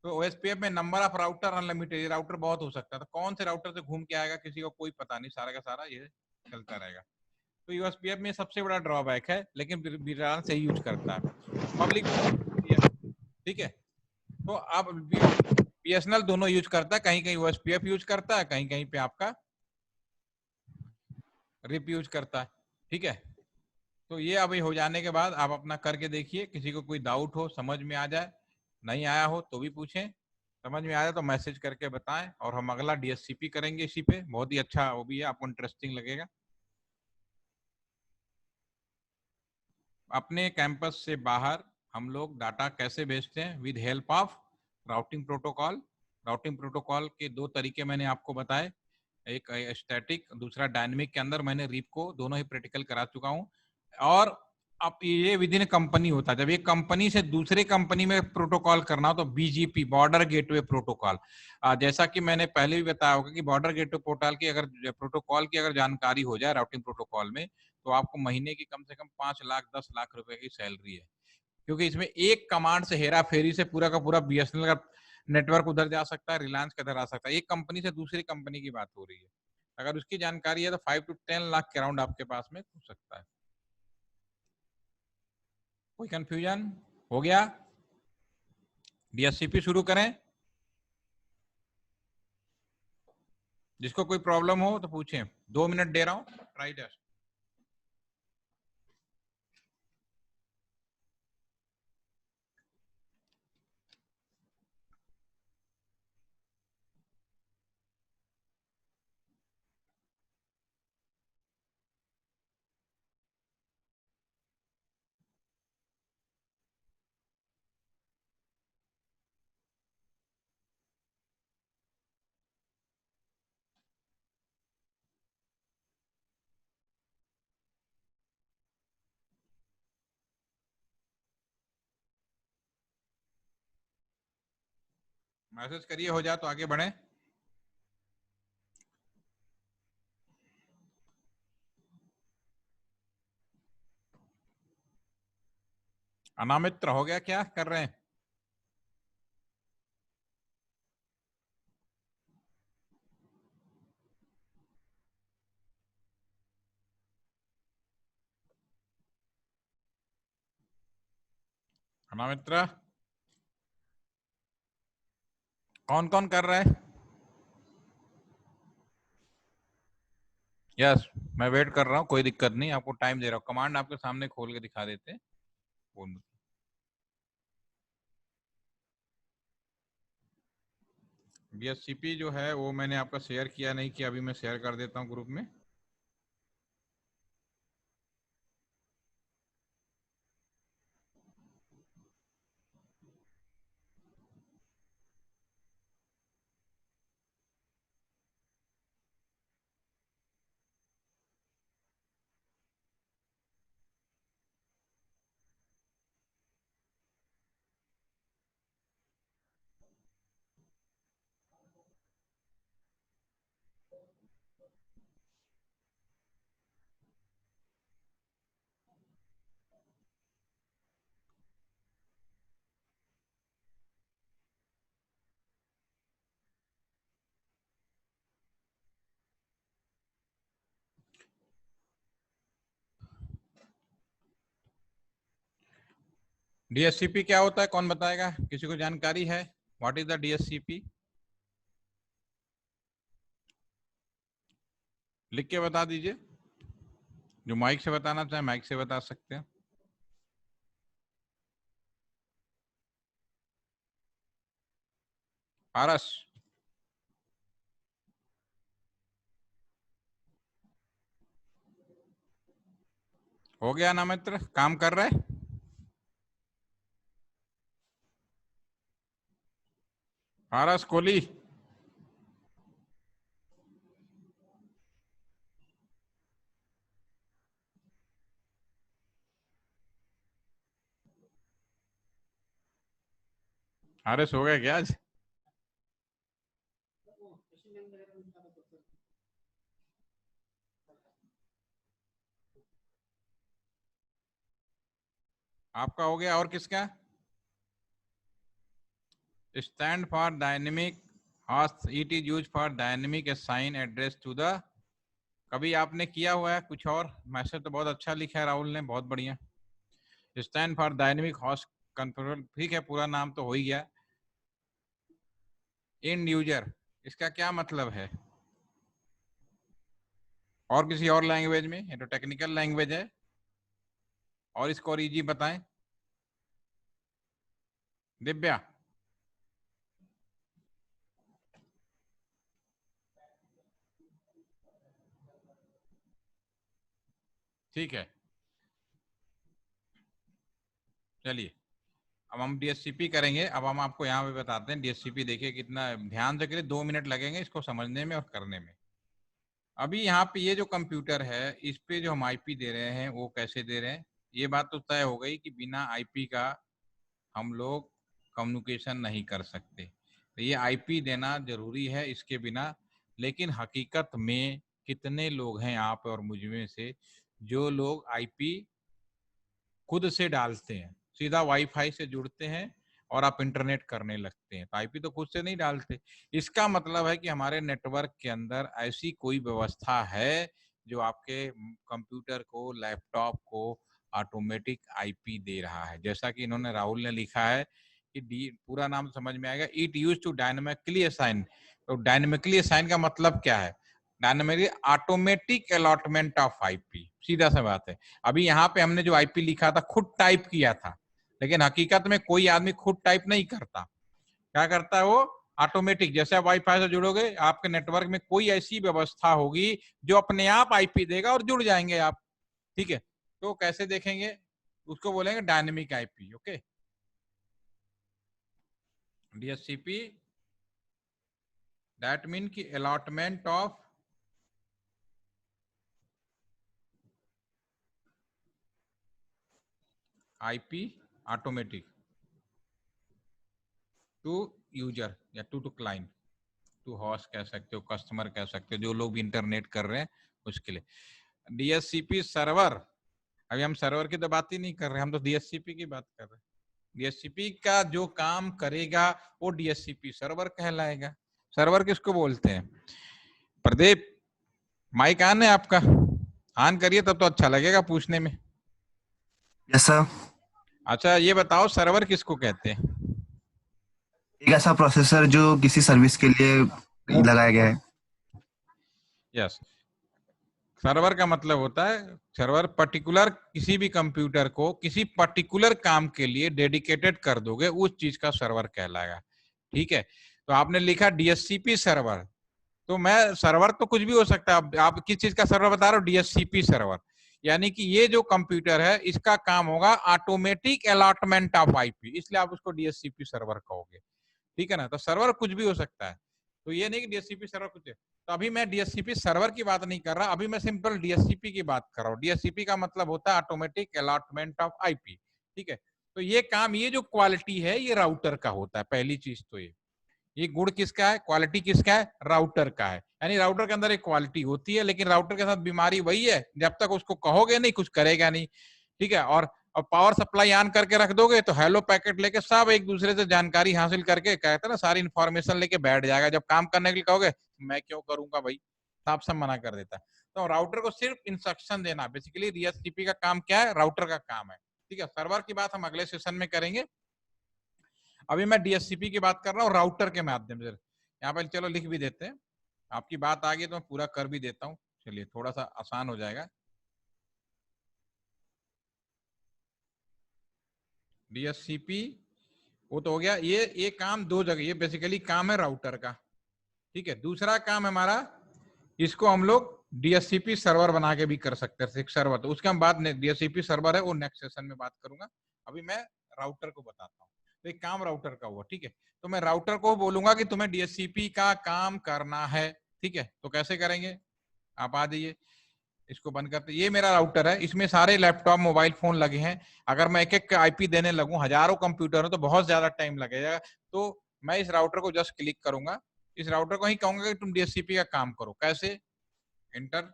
तो ओएसपीएफ में number of router unlimited, router बहुत हो सकता है, तो कौन से राउटर से घूम के आएगा किसी को कोई पता नहीं, सारा का सारा ये चलता रहेगा। तो यूएसपीएफ में सबसे बड़ा ड्रॉबैक है, लेकिन रिलायंस से यूज करता है पब्लिक, ठीक है। तो अब बीएसएनएल दोनों यूज करता है, कहीं कहीं ओएसपीएफ यूज करता है, कहीं कहीं पे आपका रिप यूज करता है, ठीक है। तो ये अभी हो जाने के बाद आप अपना करके देखिए, किसी को कोई डाउट हो, समझ में आ जाए, नहीं आया हो तो भी पूछें, समझ में आया तो मैसेज करके बताएं, और हम अगला डीएससीपी करेंगे इसी पे, बहुत ही अच्छा वो भी है, आपको इंटरेस्टिंग लगेगा। अपने कैंपस से बाहर हम लोग डाटा कैसे भेजते हैं, with help of routing protocol. Routing protocol के 2 तरीके मैंने आपको बताए, एक स्टैटिक, दूसरा डायनेमिक के अंदर मैंने रिप को दोनों ही प्रैक्टिकल करा चुका हूं। और अब ये विद इन कंपनी होता है। जब एक कंपनी से दूसरे कंपनी में प्रोटोकॉल करना हो तो बीजीपी, बॉर्डर गेटवे प्रोटोकॉल, जैसा कि मैंने पहले भी बताया होगा कि बॉर्डर गेटवे प्रोटोकॉल की अगर जानकारी हो जाए राउटिंग प्रोटोकॉल में, तो आपको महीने की कम से कम 5 लाख 10 लाख रुपए की सैलरी है, क्योंकि इसमें एक कमांड से हेरा फेरी से पूरा का पूरा बीएसएनएल का नेटवर्क उधर जा सकता है, रिलायंस का इधर आ सकता है। एक कंपनी से दूसरी कंपनी की बात हो रही है, अगर उसकी जानकारी है तो 5 to 10 लाख के अराउंड आपके पास में हो सकता है। कोई कंफ्यूजन हो गया? डीएससीपी शुरू करें? जिसको कोई प्रॉब्लम हो तो पूछें, 2 मिनट दे रहा हूं, ट्राई टेस्ट। मैसेज करिए हो जाए तो आगे बढ़े। अनामित्र हो गया, क्या कर रहे हैं? अनामित्र कौन कौन कर रहा है? यस, मैं वेट कर रहा हूँ, कोई दिक्कत नहीं, आपको टाइम दे रहा हूँ। कमांड आपके सामने खोल के दिखा देते हैं। डीएससीपी जो है वो मैंने आपका शेयर किया नहीं किया, अभी मैं शेयर कर देता हूँ ग्रुप में। डीएससीपी क्या होता है, कौन बताएगा? किसी को जानकारी है? What is the DSCP? लिख के बता दीजिए। जो माइक से बताना चाहे माइक से बता सकते हैं। पारस हो गया ना मित्र, काम कर रहे? पारस कोहली पारस हो गया क्या आज? आपका हो गया, और किसका? Stand for dynamic host, it is use for dynamic assign address to the. कभी आपने किया हुआ है कुछ और? मैसेज तो बहुत अच्छा लिखा है राहुल ने, बहुत बढ़िया। Stand for dynamic host control, ठीक है, पूरा नाम तो हो ही गया। एंड यूजर, इसका क्या मतलब है? और किसी और लैंग्वेज में? ये तो टेक्निकल लैंग्वेज है, और इसको और इजी बताएं। दिव्या ठीक है, चलिए अब हम डीएससीपी करेंगे। अब हम आपको यहाँ पे बताते हैं डीएससीपी। देखिए कितना ध्यान से करिए, 2 मिनट लगेंगे इसको समझने में और करने में। अभी यहाँ पे ये जो कंप्यूटर है, इस पे जो हम आईपी दे रहे हैं वो कैसे दे रहे हैं? ये बात तो तय हो गई कि बिना आईपी का हम लोग कम्युनिकेशन नहीं कर सकते, तो ये आईपी देना जरूरी है इसके बिना। लेकिन हकीकत में कितने लोग हैं आप और मुझ में से जो लोग आईपी खुद से डालते हैं, सीधा वाईफाई से जुड़ते हैं और आप इंटरनेट करने लगते हैं, तो आईपी तो खुद से नहीं डालते। इसका मतलब है कि हमारे नेटवर्क के अंदर ऐसी कोई व्यवस्था है जो आपके कंप्यूटर को, लैपटॉप को ऑटोमेटिक आईपी दे रहा है। जैसा कि इन्होंने, राहुल ने लिखा है कि पूरा नाम समझ में आएगा, it use to dynamically assign. तो डायनेमिकली असाइन का मतलब क्या है? Dynamically automatic allotment of IP, सीधा सा बात है। अभी यहाँ पे हमने जो आईपी लिखा था खुद टाइप किया था, लेकिन हकीकत में कोई आदमी खुद टाइप नहीं करता। क्या करता है वो? ऑटोमेटिक। जैसे आप वाईफाई से जुड़ोगे, आपके नेटवर्क में कोई ऐसी व्यवस्था होगी जो अपने आप आईपी देगा और जुड़ जाएंगे आप। ठीक है, तो कैसे देखेंगे? उसको बोलेंगे dynamic IP. Okay, DHCP that mean की allotment of IP automatic to user या टू क्लाइंट, टू हॉस्ट कह सकते हो, कस्टमर कह सकते हो, जो लोग भी इंटरनेट कर रहे हैं उसके लिए। डीएचसीपी सर्वर, अभी हम सर्वर की तो बात ही नहीं कर रहे, हम तो डीएचसीपी की बात कर रहे हैं। डीएचसीपी का जो काम करेगा वो डीएचसीपी सर्वर कहलाएगा। सर्वर किसको बोलते हैं? प्रदीप, माइक ऑन है आपका? ऑन करिए, तब तो अच्छा लगेगा पूछने में। Yes sir. अच्छा, ये बताओ सर्वर किसको कहते हैं? एक ऐसा प्रोसेसर जो किसी सर्विस के लिए लगाया गया है। यस, सर्वर का मतलब होता है, सर्वर पर्टिकुलर किसी भी कंप्यूटर को किसी पर्टिकुलर काम के लिए डेडिकेटेड कर दोगे, उस चीज का सर्वर कहलाएगा। ठीक है, तो आपने लिखा डीएचसीपी सर्वर, तो मैं सर्वर तो कुछ भी हो सकता है। आप किस चीज का सर्वर बता रहे हो? DHCP server. यानी कि ये जो कंप्यूटर है इसका काम होगा ऑटोमेटिक अलॉटमेंट ऑफ आईपी, इसलिए आप उसको डीएचसीपी सर्वर कहोगे। ठीक है ना, तो सर्वर कुछ भी हो सकता है, तो ये नहीं कि डीएचसीपी सर्वर कुछ है। तो अभी मैं डीएचसीपी सर्वर की बात नहीं कर रहा, अभी मैं सिंपल डीएचसीपी की बात कर रहा हूँ। डीएचसीपी का मतलब होता है ऑटोमेटिक अलॉटमेंट ऑफ आईपी। ठीक है, तो ये काम, ये जो क्वालिटी है ये राउटर का होता है। पहली चीज तो ये गुण किसका है, क्वालिटी किसका है? राउटर का है। यानी राउटर के अंदर एक क्वालिटी होती है, लेकिन राउटर के साथ बीमारी वही है, जब तक उसको कहोगे नहीं कुछ करेगा नहीं। ठीक है, और पावर सप्लाई ऑन करके रख दोगे तो हेलो पैकेट लेके सब एक दूसरे से जानकारी हासिल करके, कहते हैं ना, सारी इंफॉर्मेशन लेके बैठ जाएगा। जब काम करने के लिए कहोगे मैं क्यों करूंगा भाई, साफ साफ मना कर देता है। तो राउटर को सिर्फ इंस्ट्रक्शन देना, बेसिकली डीएचसीपी का काम क्या है? राउटर का काम है। ठीक है, सर्वर की बात हम अगले सेशन में करेंगे, अभी मैं डीएचसीपी की बात कर रहा हूँ राउटर के माध्यम से। यहाँ पर चलो लिख भी देते हैं, आपकी बात आ गई तो मैं पूरा कर भी देता हूँ, चलिए थोड़ा सा आसान हो जाएगा। डीएचसीपी वो तो हो गया, ये काम दो जगह, ये बेसिकली काम है राउटर का। ठीक है, दूसरा काम हमारा, इसको हम लोग डीएचसीपी सर्वर बना के भी कर सकते हैं, सर्वर, तो उसके हम बाद डीएचसीपी सर्वर है वो नेक्स्ट सेशन में बात करूंगा। अभी मैं राउटर को बताता हूँ। तो एक काम राउटर का हुआ। ठीक है, तो मैं राउटर को बोलूंगा कि तुम्हें डीएचसीपी का काम करना है। ठीक है, तो कैसे करेंगे? आप आ जाइए, इसको बंद करते। ये मेरा राउटर है, इसमें सारे लैपटॉप, मोबाइल फोन लगे हैं। अगर मैं एक एक आईपी देने लगूं, हजारों कंप्यूटर हो, तो बहुत ज्यादा टाइम लगेगा। तो मैं इस राउटर को जस्ट क्लिक करूंगा, इस राउटर को ही कहूंगा कि तुम डीएचसीपी का काम करो। कैसे? एंटर,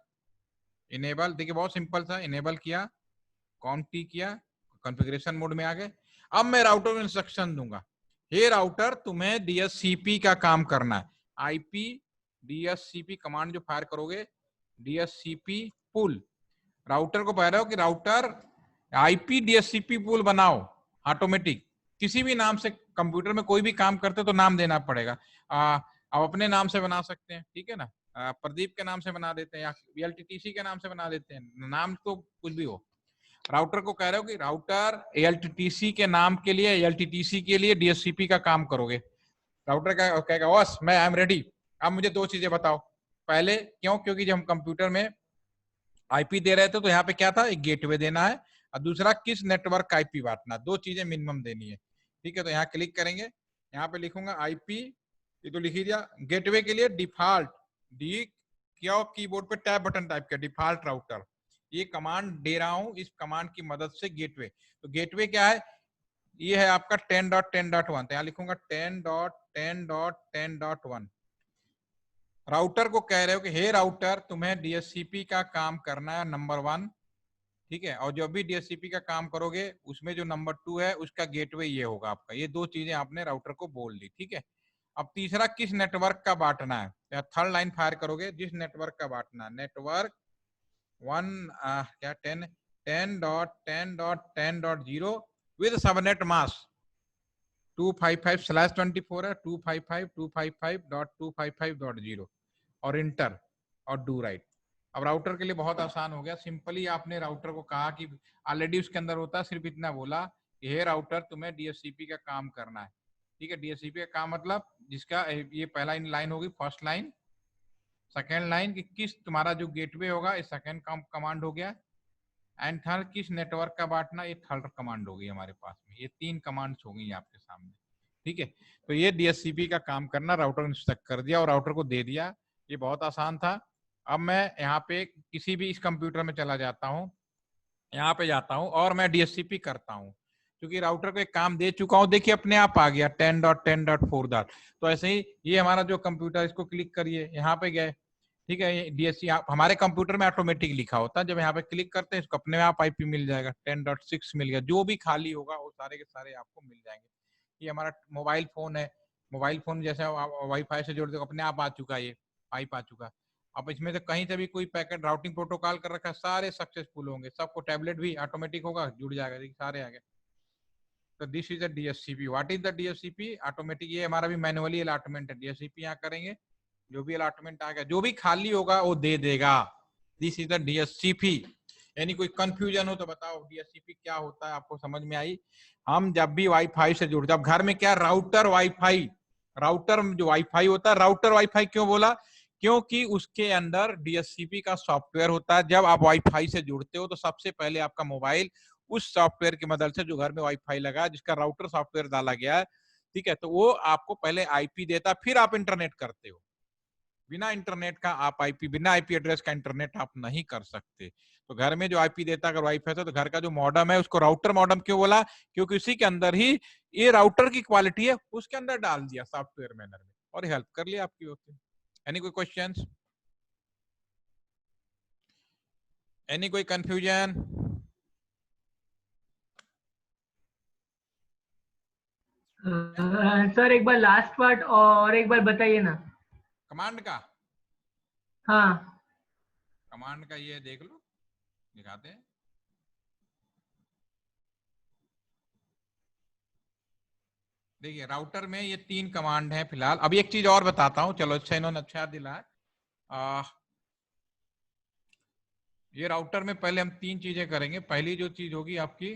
इनेबल, देखिए बहुत सिंपल था, इनेबल किया, कॉन्टी किया, कॉन्फ़िगरेशन मोड में आ गए। अब मैं राउटर को इंस्ट्रक्शन दूंगा, हे राउटर तुम्हें डीएचसीपी का काम करना है। आईपी डीएचसीपी कमांड जो फायर करोगे, डीएचसीपी पुल, राउटर को कह रहे हो कि राउटर आईपी डीएचसीपी पुल बनाओ ऑटोमेटिक। किसी भी नाम से कंप्यूटर में कोई भी काम करते तो नाम देना पड़ेगा। आप अपने नाम से बना सकते हैं, ठीक है ना, प्रदीप के नाम से बना देते हैं या एलटीटीसी के नाम से बना देते हैं, नाम तो कुछ भी हो। राउटर को कह रहे हो कि राउटर एलटीटीसी के नाम के लिए, एलटीटीसी के लिए डीएचसीपी का काम करोगे। राउटर का कहेगा बस मैं आई एम रेडी। अब मुझे दो चीजें बताओ, पहले क्यों? क्योंकि जब हम कंप्यूटर में आईपी दे रहे थे तो यहाँ पे क्या था, एक गेटवे देना है, और दूसरा किस नेटवर्क का आईपी बांटना, दो चीजें मिनिमम देनी है। ठीक है, तो यहाँ क्लिक करेंगे, यहाँ पे लिखूंगा आईपी, ये तो लिख ही दिया। गेटवे के लिए डिफॉल्ट डी क्या, कीबोर्ड पे टैब बटन टाइप किया, डिफॉल्ट राउटर, ये कमांड दे रहा हूं, इस कमांड की मदद से गेटवे। तो गेटवे क्या है, ये है आपका 10.10.1, तो यहां लिखूंगा 10.10.10.1। राउटर को कह रहे हो कि हे राउटर, तुम्हें डीएचसीपी का काम करना है नंबर 1, ठीक है, और जब भी डीएचसीपी का काम करोगे उसमें जो नंबर 2 है उसका गेटवे ये होगा आपका। ये दो चीजें आपने राउटर को बोल दी, ठीक है। अब तीसरा, किस नेटवर्क का बांटना है, या थर्ड लाइन फायर करोगे, जिस नेटवर्क का बांटना है, नेटवर्क 1 क्या 10.10.10.0 विद सबनेट मास्क 255/24 है, 255.255.255.0 और इंटर और डू राइट। अब राउटर के लिए बहुत आसान हो गया, सिंपली आपने राउटर को कहा कि ऑलरेडी उसके अंदर होता है, सिर्फ इतना बोला कि हे राउटर, तुम्हें डीएचसीपी का काम करना है, ठीक है। डीएचसीपी का काम मतलब जिसका ये पहला लाइन होगी, फर्स्ट लाइन, सेकेंड लाइन कि किस तुम्हारा जो गेटवे होगा, ये सेकेंड कमांड हो गया, एंड थर्ड किस नेटवर्क का बांटना, ये थर्ड कमांड होगी हमारे पास में। ये 3 कमांड्स होंगी आपके सामने, ठीक है। तो ये डीएचसीपी का काम करना राउटर ने इंस्ट्रक्ट कर दिया और राउटर को दे दिया, ये बहुत आसान था। अब मैं यहाँ पे किसी भी इस कंप्यूटर में चला जाता हूँ, यहाँ पे जाता हूँ और मैं डीएचसीपी करता हूँ, क्योंकि राउटर को एक काम दे चुका हूँ, देखिए अपने आप आ गया 10.10.4. तो ऐसे ही ये हमारा जो कंप्यूटर, इसको क्लिक करिए, यहाँ पे गए, ठीक है। डीएचसी हमारे कंप्यूटर में ऑटोमेटिक लिखा होता है, जब यहाँ पे क्लिक करते हैं इसको अपने आप आईपी मिल जाएगा, 10.6 मिल गया, जो भी खाली होगा वो सारे के सारे आपको मिल जाएंगे। ये हमारा मोबाइल फोन है, मोबाइल फोन जैसे वाईफाई से जोड़ दो, अपने आप आ चुका है, ये पाइप आ चुका। अब इसमें से कहीं से भी कोई पैकेट राउटिंग प्रोटोकॉल कर रखा है, सारे सक्सेसफुल होंगे, सबको टैबलेट भी ऑटोमेटिक होगा, जुड़ जाएगा, देखिए सारे आ गए। तो this is the DHCP. What is the DHCP? Automatic, ये हमारा भी मैनुअली अलॉटमेंट है, डीएचसीपी यहाँ करेंगे, जो भी अलॉटमेंट आ गया, जो भी खाली होगा वो दे देगा। This is the DHCP. यानी कोई कंफ्यूजन हो तो बताओ डीएचसीपी क्या होता है, आपको समझ में आई? हम जब भी वाईफाई से जुड़ते, अब घर में क्या, राउटर वाईफाई, राउटर जो वाईफाई होता है, राउटर वाईफाई क्यों बोला? क्योंकि उसके अंदर डीएचसीपी का सॉफ्टवेयर होता है। जब आप वाईफाई से जुड़ते हो तो सबसे पहले आपका मोबाइल उस सॉफ्टवेयर की मदद से, जो घर में वाईफाई लगा है, जिसका राउटर सॉफ्टवेयर डाला गया है, ठीक है, तो वो आपको पहले आईपी देता, फिर आप इंटरनेट करते हो। बिना इंटरनेट का आप आईपी, बिना आईपी एड्रेस का इंटरनेट आप नहीं कर सकते। तो घर में जो आईपी देता, अगर वाईफाई था, तो घर का जो मॉडम है उसको राउटर मॉडम क्यों बोला? क्योंकि उसी के अंदर ही ये राउटर की क्वालिटी है, उसके अंदर डाल दिया सॉफ्टवेयर मैनर में, और हेल्प कर लिया आपकी होती है। एनी कोई क्वेश्चंस, एनी कोई कंफ्यूजन? सर एक बार लास्ट पार्ट और एक बार बताइए ना। कमांड का, हाँ कमांड का ये देख लो, दिखाते हैं। देखिए राउटर में ये 3 कमांड है फिलहाल। अभी एक चीज और बताता हूं, चलो अच्छा इन्होंने अच्छा दिलाया। ये राउटर में पहले हम 3 चीजें करेंगे। पहली जो चीज होगी आपकी,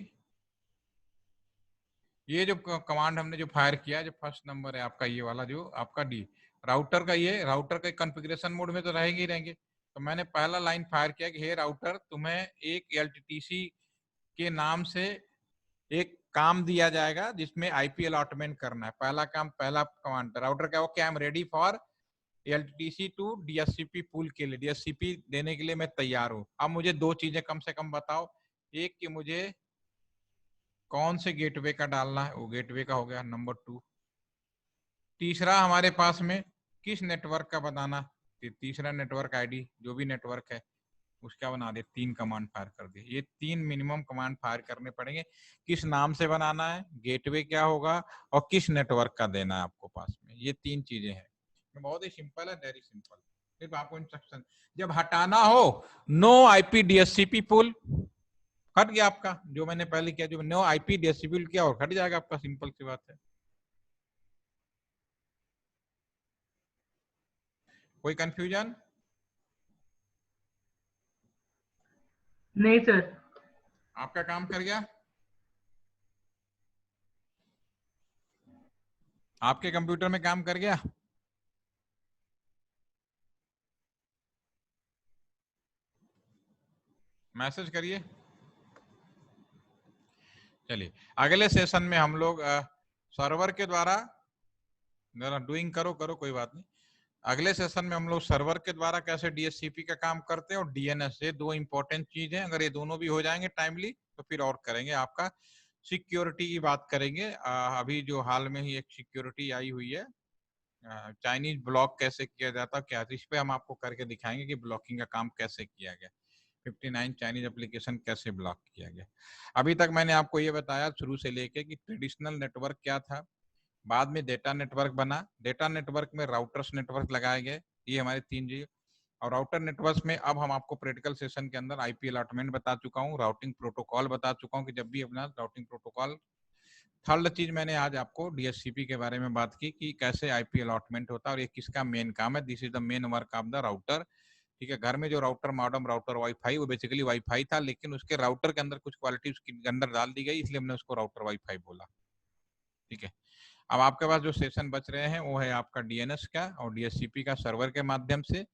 ये जो कमांड हमने जो फायर किया, जो फर्स्ट नंबर है आपका, ये वाला जो आपका डी, राउटर का, ये राउटर के कॉन्फ़िगरेशन मोड में तो रहेंगे ही रहेंगे। तो मैंने पहला लाइन फायर किया कि हे राउटर, तुम्हें एक एलटीटीसी के नाम से एक काम दिया जाएगा जिसमें आईपी अलॉटमेंट करना है। पहला काम, पहला कमांड राउटर का, वो क्या, I am ready for LTC to DHCP pool के लिए, डीएचसीपी देने के लिए मैं तैयार हूं। अब मुझे 2 चीजें कम से कम बताओ, एक कि मुझे कौन से गेटवे का डालना है, वो गेटवे का हो गया नंबर 2। तीसरा हमारे पास में किस नेटवर्क का बताना, तीसरा नेटवर्क आईडी, जो भी नेटवर्क है उसका बना दे। 3 कमांड फायर कर दिए। ये 3 मिनिमम कमांड फायर करने पड़ेंगे। किस नाम से बनाना है, गेटवे क्या होगा, और किस नेटवर्क का देना है आपको पास में, ये 3 चीजें हैं। बहुत ही सिंपल है, वेरी सिंपल। सिर्फ आपको इंस्ट्रक्शन जब हटाना हो, नो आईपी डीएचसीपी पुल, हट गया आपका, जो मैंने पहले किया, जो नो आईपी डीएचसीपी पुल किया और हट जाएगा आपका, सिंपल सी बात है। कोई कंफ्यूजन? नहीं सर। आपका काम कर गया, आपके कंप्यूटर में काम कर गया। मैसेज करिए। चलिए अगले सेशन में हम लोग सर्वर के द्वारा डूइंग करो कोई बात नहीं, अगले सेशन में हम लोग सर्वर के द्वारा कैसे डीएचसीपी का काम करते हैं और डीएनएस, ये दो इंपॉर्टेंट चीज है। अगर ये दोनों भी हो जाएंगे टाइमली तो फिर और करेंगे। आपका सिक्योरिटी की बात करेंगे। अभी जो हाल में ही एक सिक्योरिटी आई हुई है, चाइनीज ब्लॉक कैसे किया जाता है क्या, इस पे हम आपको करके दिखाएंगे कि ब्लॉकिंग का काम कैसे किया गया, 59 चाइनीज एप्लीकेशन कैसे ब्लॉक किया गया। अभी तक मैंने आपको ये बताया शुरू से लेके कि ट्रेडिशनल नेटवर्क क्या था, बाद में डेटा नेटवर्क बना, डेटा नेटवर्क में राउटर्स नेटवर्क लगाए गए, ये हमारे 3 जी। और राउटर नेटवर्क में अब हम आपको प्रैक्टिकल सेशन के अंदर आईपी अलॉटमेंट बता चुका हूँ, राउटिंग प्रोटोकॉल बता चुका हूँ कि जब भी अपना राउटिंग प्रोटोकॉल। थर्ड चीज मैंने आज आपको डीएचसीपी के बारे में बात की कि कैसे आईपी अलॉटमेंट होता है और ये किसका मेन काम है। This is the main work of the router. ठीक है, घर में जो राउटर मॉडर्न राउटर वाईफाई, वो बेसिकली वाईफाई था, लेकिन उसके राउटर के अंदर कुछ क्वालिटी उसके अंदर डाल दी गई, इसलिए हमने उसको राउटर वाईफाई बोला। ठीक है, अब आपके पास जो सेशन बच रहे हैं वो है आपका डीएनएस का और डीएचसीपी का सर्वर के माध्यम से।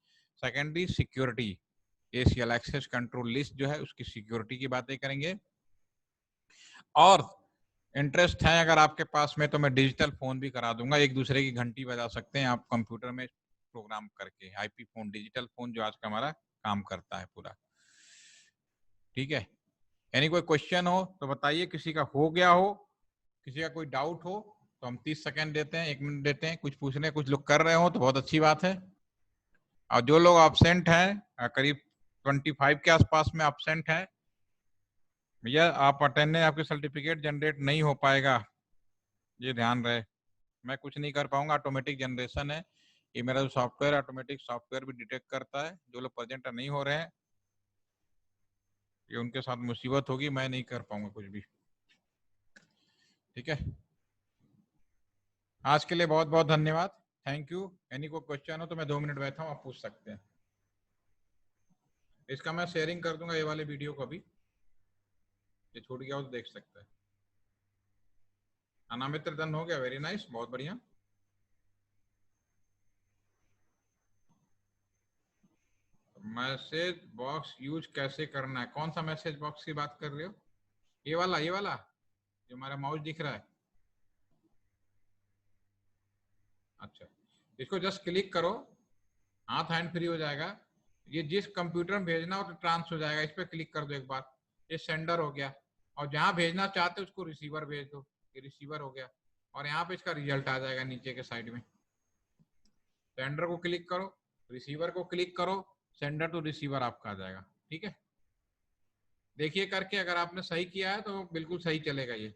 Secondary security, ACL access control list जो है उसकी सिक्योरिटी की बातें करेंगे। और इंटरेस्ट है अगर आपके पास में तो मैं डिजिटल फोन भी करा दूंगा, एक दूसरे की घंटी बजा सकते हैं आप कंप्यूटर में प्रोग्राम करके, आईपी फोन, डिजिटल फोन जो आज का हमारा काम करता है पूरा। ठीक है, यानी कोई क्वेश्चन हो तो बताइए, किसी का हो गया हो, किसी का कोई डाउट हो तो हम 30 सेकंड देते हैं, 1 मिनट देते हैं। कुछ पूछने, कुछ लोग कर रहे हो तो बहुत अच्छी बात है। और जो लोग एब्सेंट हैं, करीब 25 के आसपास में एब्सेंट हैं, भैया आप अटेंडेंस, आपके सर्टिफिकेट जनरेट नहीं हो पाएगा, ये ध्यान रहे। मैं कुछ नहीं कर पाऊंगा, ऑटोमेटिक जनरेशन है ये मेरा जो सॉफ्टवेयर, ऑटोमेटिक सॉफ्टवेयर भी डिटेक्ट करता है। जो लोग प्रेजेंट नहीं हो रहे हैं ये उनके साथ मुसीबत होगी, मैं नहीं कर पाऊंगा कुछ भी। ठीक है, आज के लिए बहुत बहुत धन्यवाद, थैंक यू। एनी को क्वेश्चन हो तो मैं 2 मिनट बैठा हूँ, आप पूछ सकते हैं। इसका मैं शेयरिंग कर दूंगा ये वाले वीडियो को, अभी ये छूट गया हो तो देख सकते हैं। अनामित्र डन हो गया, वेरी नाइस, बहुत बढ़िया। मैसेज बॉक्स यूज कैसे करना है, कौन सा मैसेज बॉक्स की बात कर रहे हो? ये वाला, ये वाला जो हमारा माउस दिख रहा है? अच्छा, इसको जस्ट क्लिक करो, हाथ हैंड फ्री हो जाएगा। ये जिस कंप्यूटर में भेजना हो तो ट्रांस हो जाएगा, इस पर क्लिक कर दो एक बार, ये सेंडर हो गया। और जहां भेजना चाहते हो उसको रिसीवर भेज दो, ये रिसीवर हो गया। और यहाँ पे इसका रिजल्ट आ जाएगा नीचे के साइड में। सेंडर को क्लिक करो, रिसीवर को क्लिक करो, सेंडर टू रिसीवर आपका आ जाएगा। ठीक है, देखिए करके, अगर आपने सही किया है तो बिल्कुल सही चलेगा ये।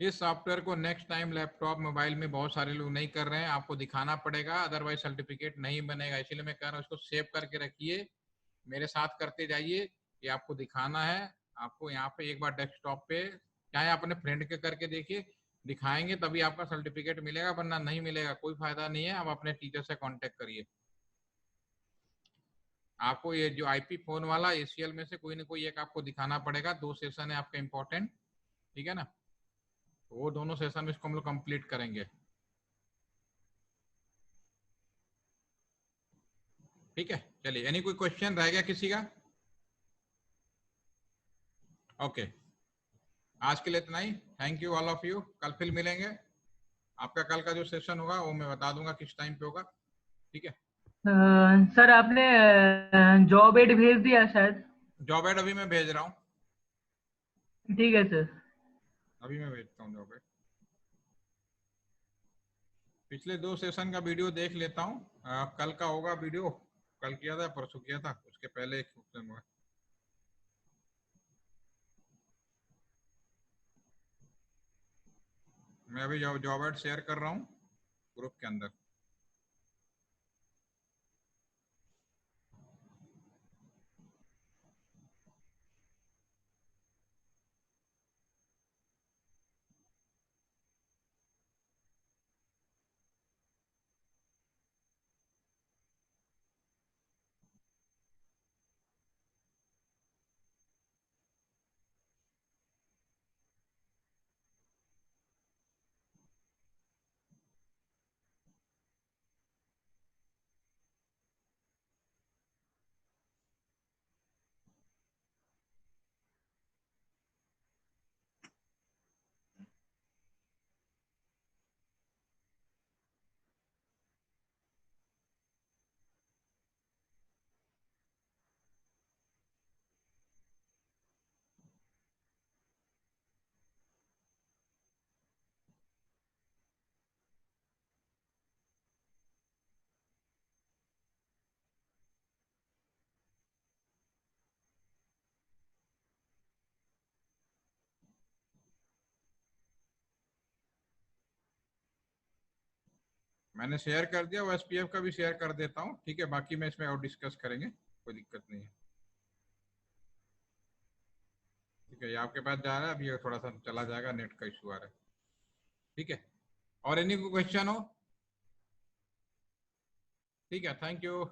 इस सॉफ्टवेयर को नेक्स्ट टाइम लैपटॉप मोबाइल में बहुत सारे लोग नहीं कर रहे हैं, आपको दिखाना पड़ेगा, अदरवाइज सर्टिफिकेट नहीं बनेगा। इसीलिए मैं कह रहा हूँ इसको सेव करके रखिए, मेरे साथ करते जाइए। ये आपको दिखाना है, आपको यहाँ पे एक बार डेस्कटॉप पे, चाहे अपने फ्रेंड के करके देखिए, दिखाएंगे तभी आपका सर्टिफिकेट मिलेगा, वरना नहीं मिलेगा, कोई फायदा नहीं है। आप अपने टीचर से कांटेक्ट करिए। आपको ये जो आईपी फोन वाला एसीएल में से कोई ना कोई एक आपको दिखाना पड़ेगा। 2 सेशन है आपका इंपॉर्टेंट, ठीक है ना, तो वो दोनों सेशन में इसको हम लोग कंप्लीट करेंगे। ठीक है, चलिए, यानी कोई क्वेश्चन रह गया किसी का? ओके, आज के लिए इतना ही, thank you all of you. कल फिर मिलेंगे। आपका कल का जो सेशन होगा वो मैं बता दूंगा किस टाइम पे होगा। ठीक है, सर आपने जॉब एड भेज दिया शायद। जॉब एड अभी मैं भेज रहा हूँ, ठीक है सर। अभी मैं भेजता हूँ जॉब एड। पिछले 2 सेशन का वीडियो देख लेता हूँ, कल का होगा वीडियो, कल किया था परसों किया था, उसके पहले एक सेशन हुआ। मैं अभी जॉब एड शेयर कर रहा हूँ ग्रुप के अंदर। मैंने शेयर कर दिया, वो SPF का भी शेयर कर देता हूँ, ठीक है। बाकी मैं इसमें और डिस्कस करेंगे, कोई दिक्कत नहीं है, ठीक है। ये आपके पास जा रहा है, अभी ये थोड़ा सा चला जाएगा, नेट का इशू आ रहा है, ठीक है। और एनी क्वेश्चन हो? ठीक है, थैंक यू।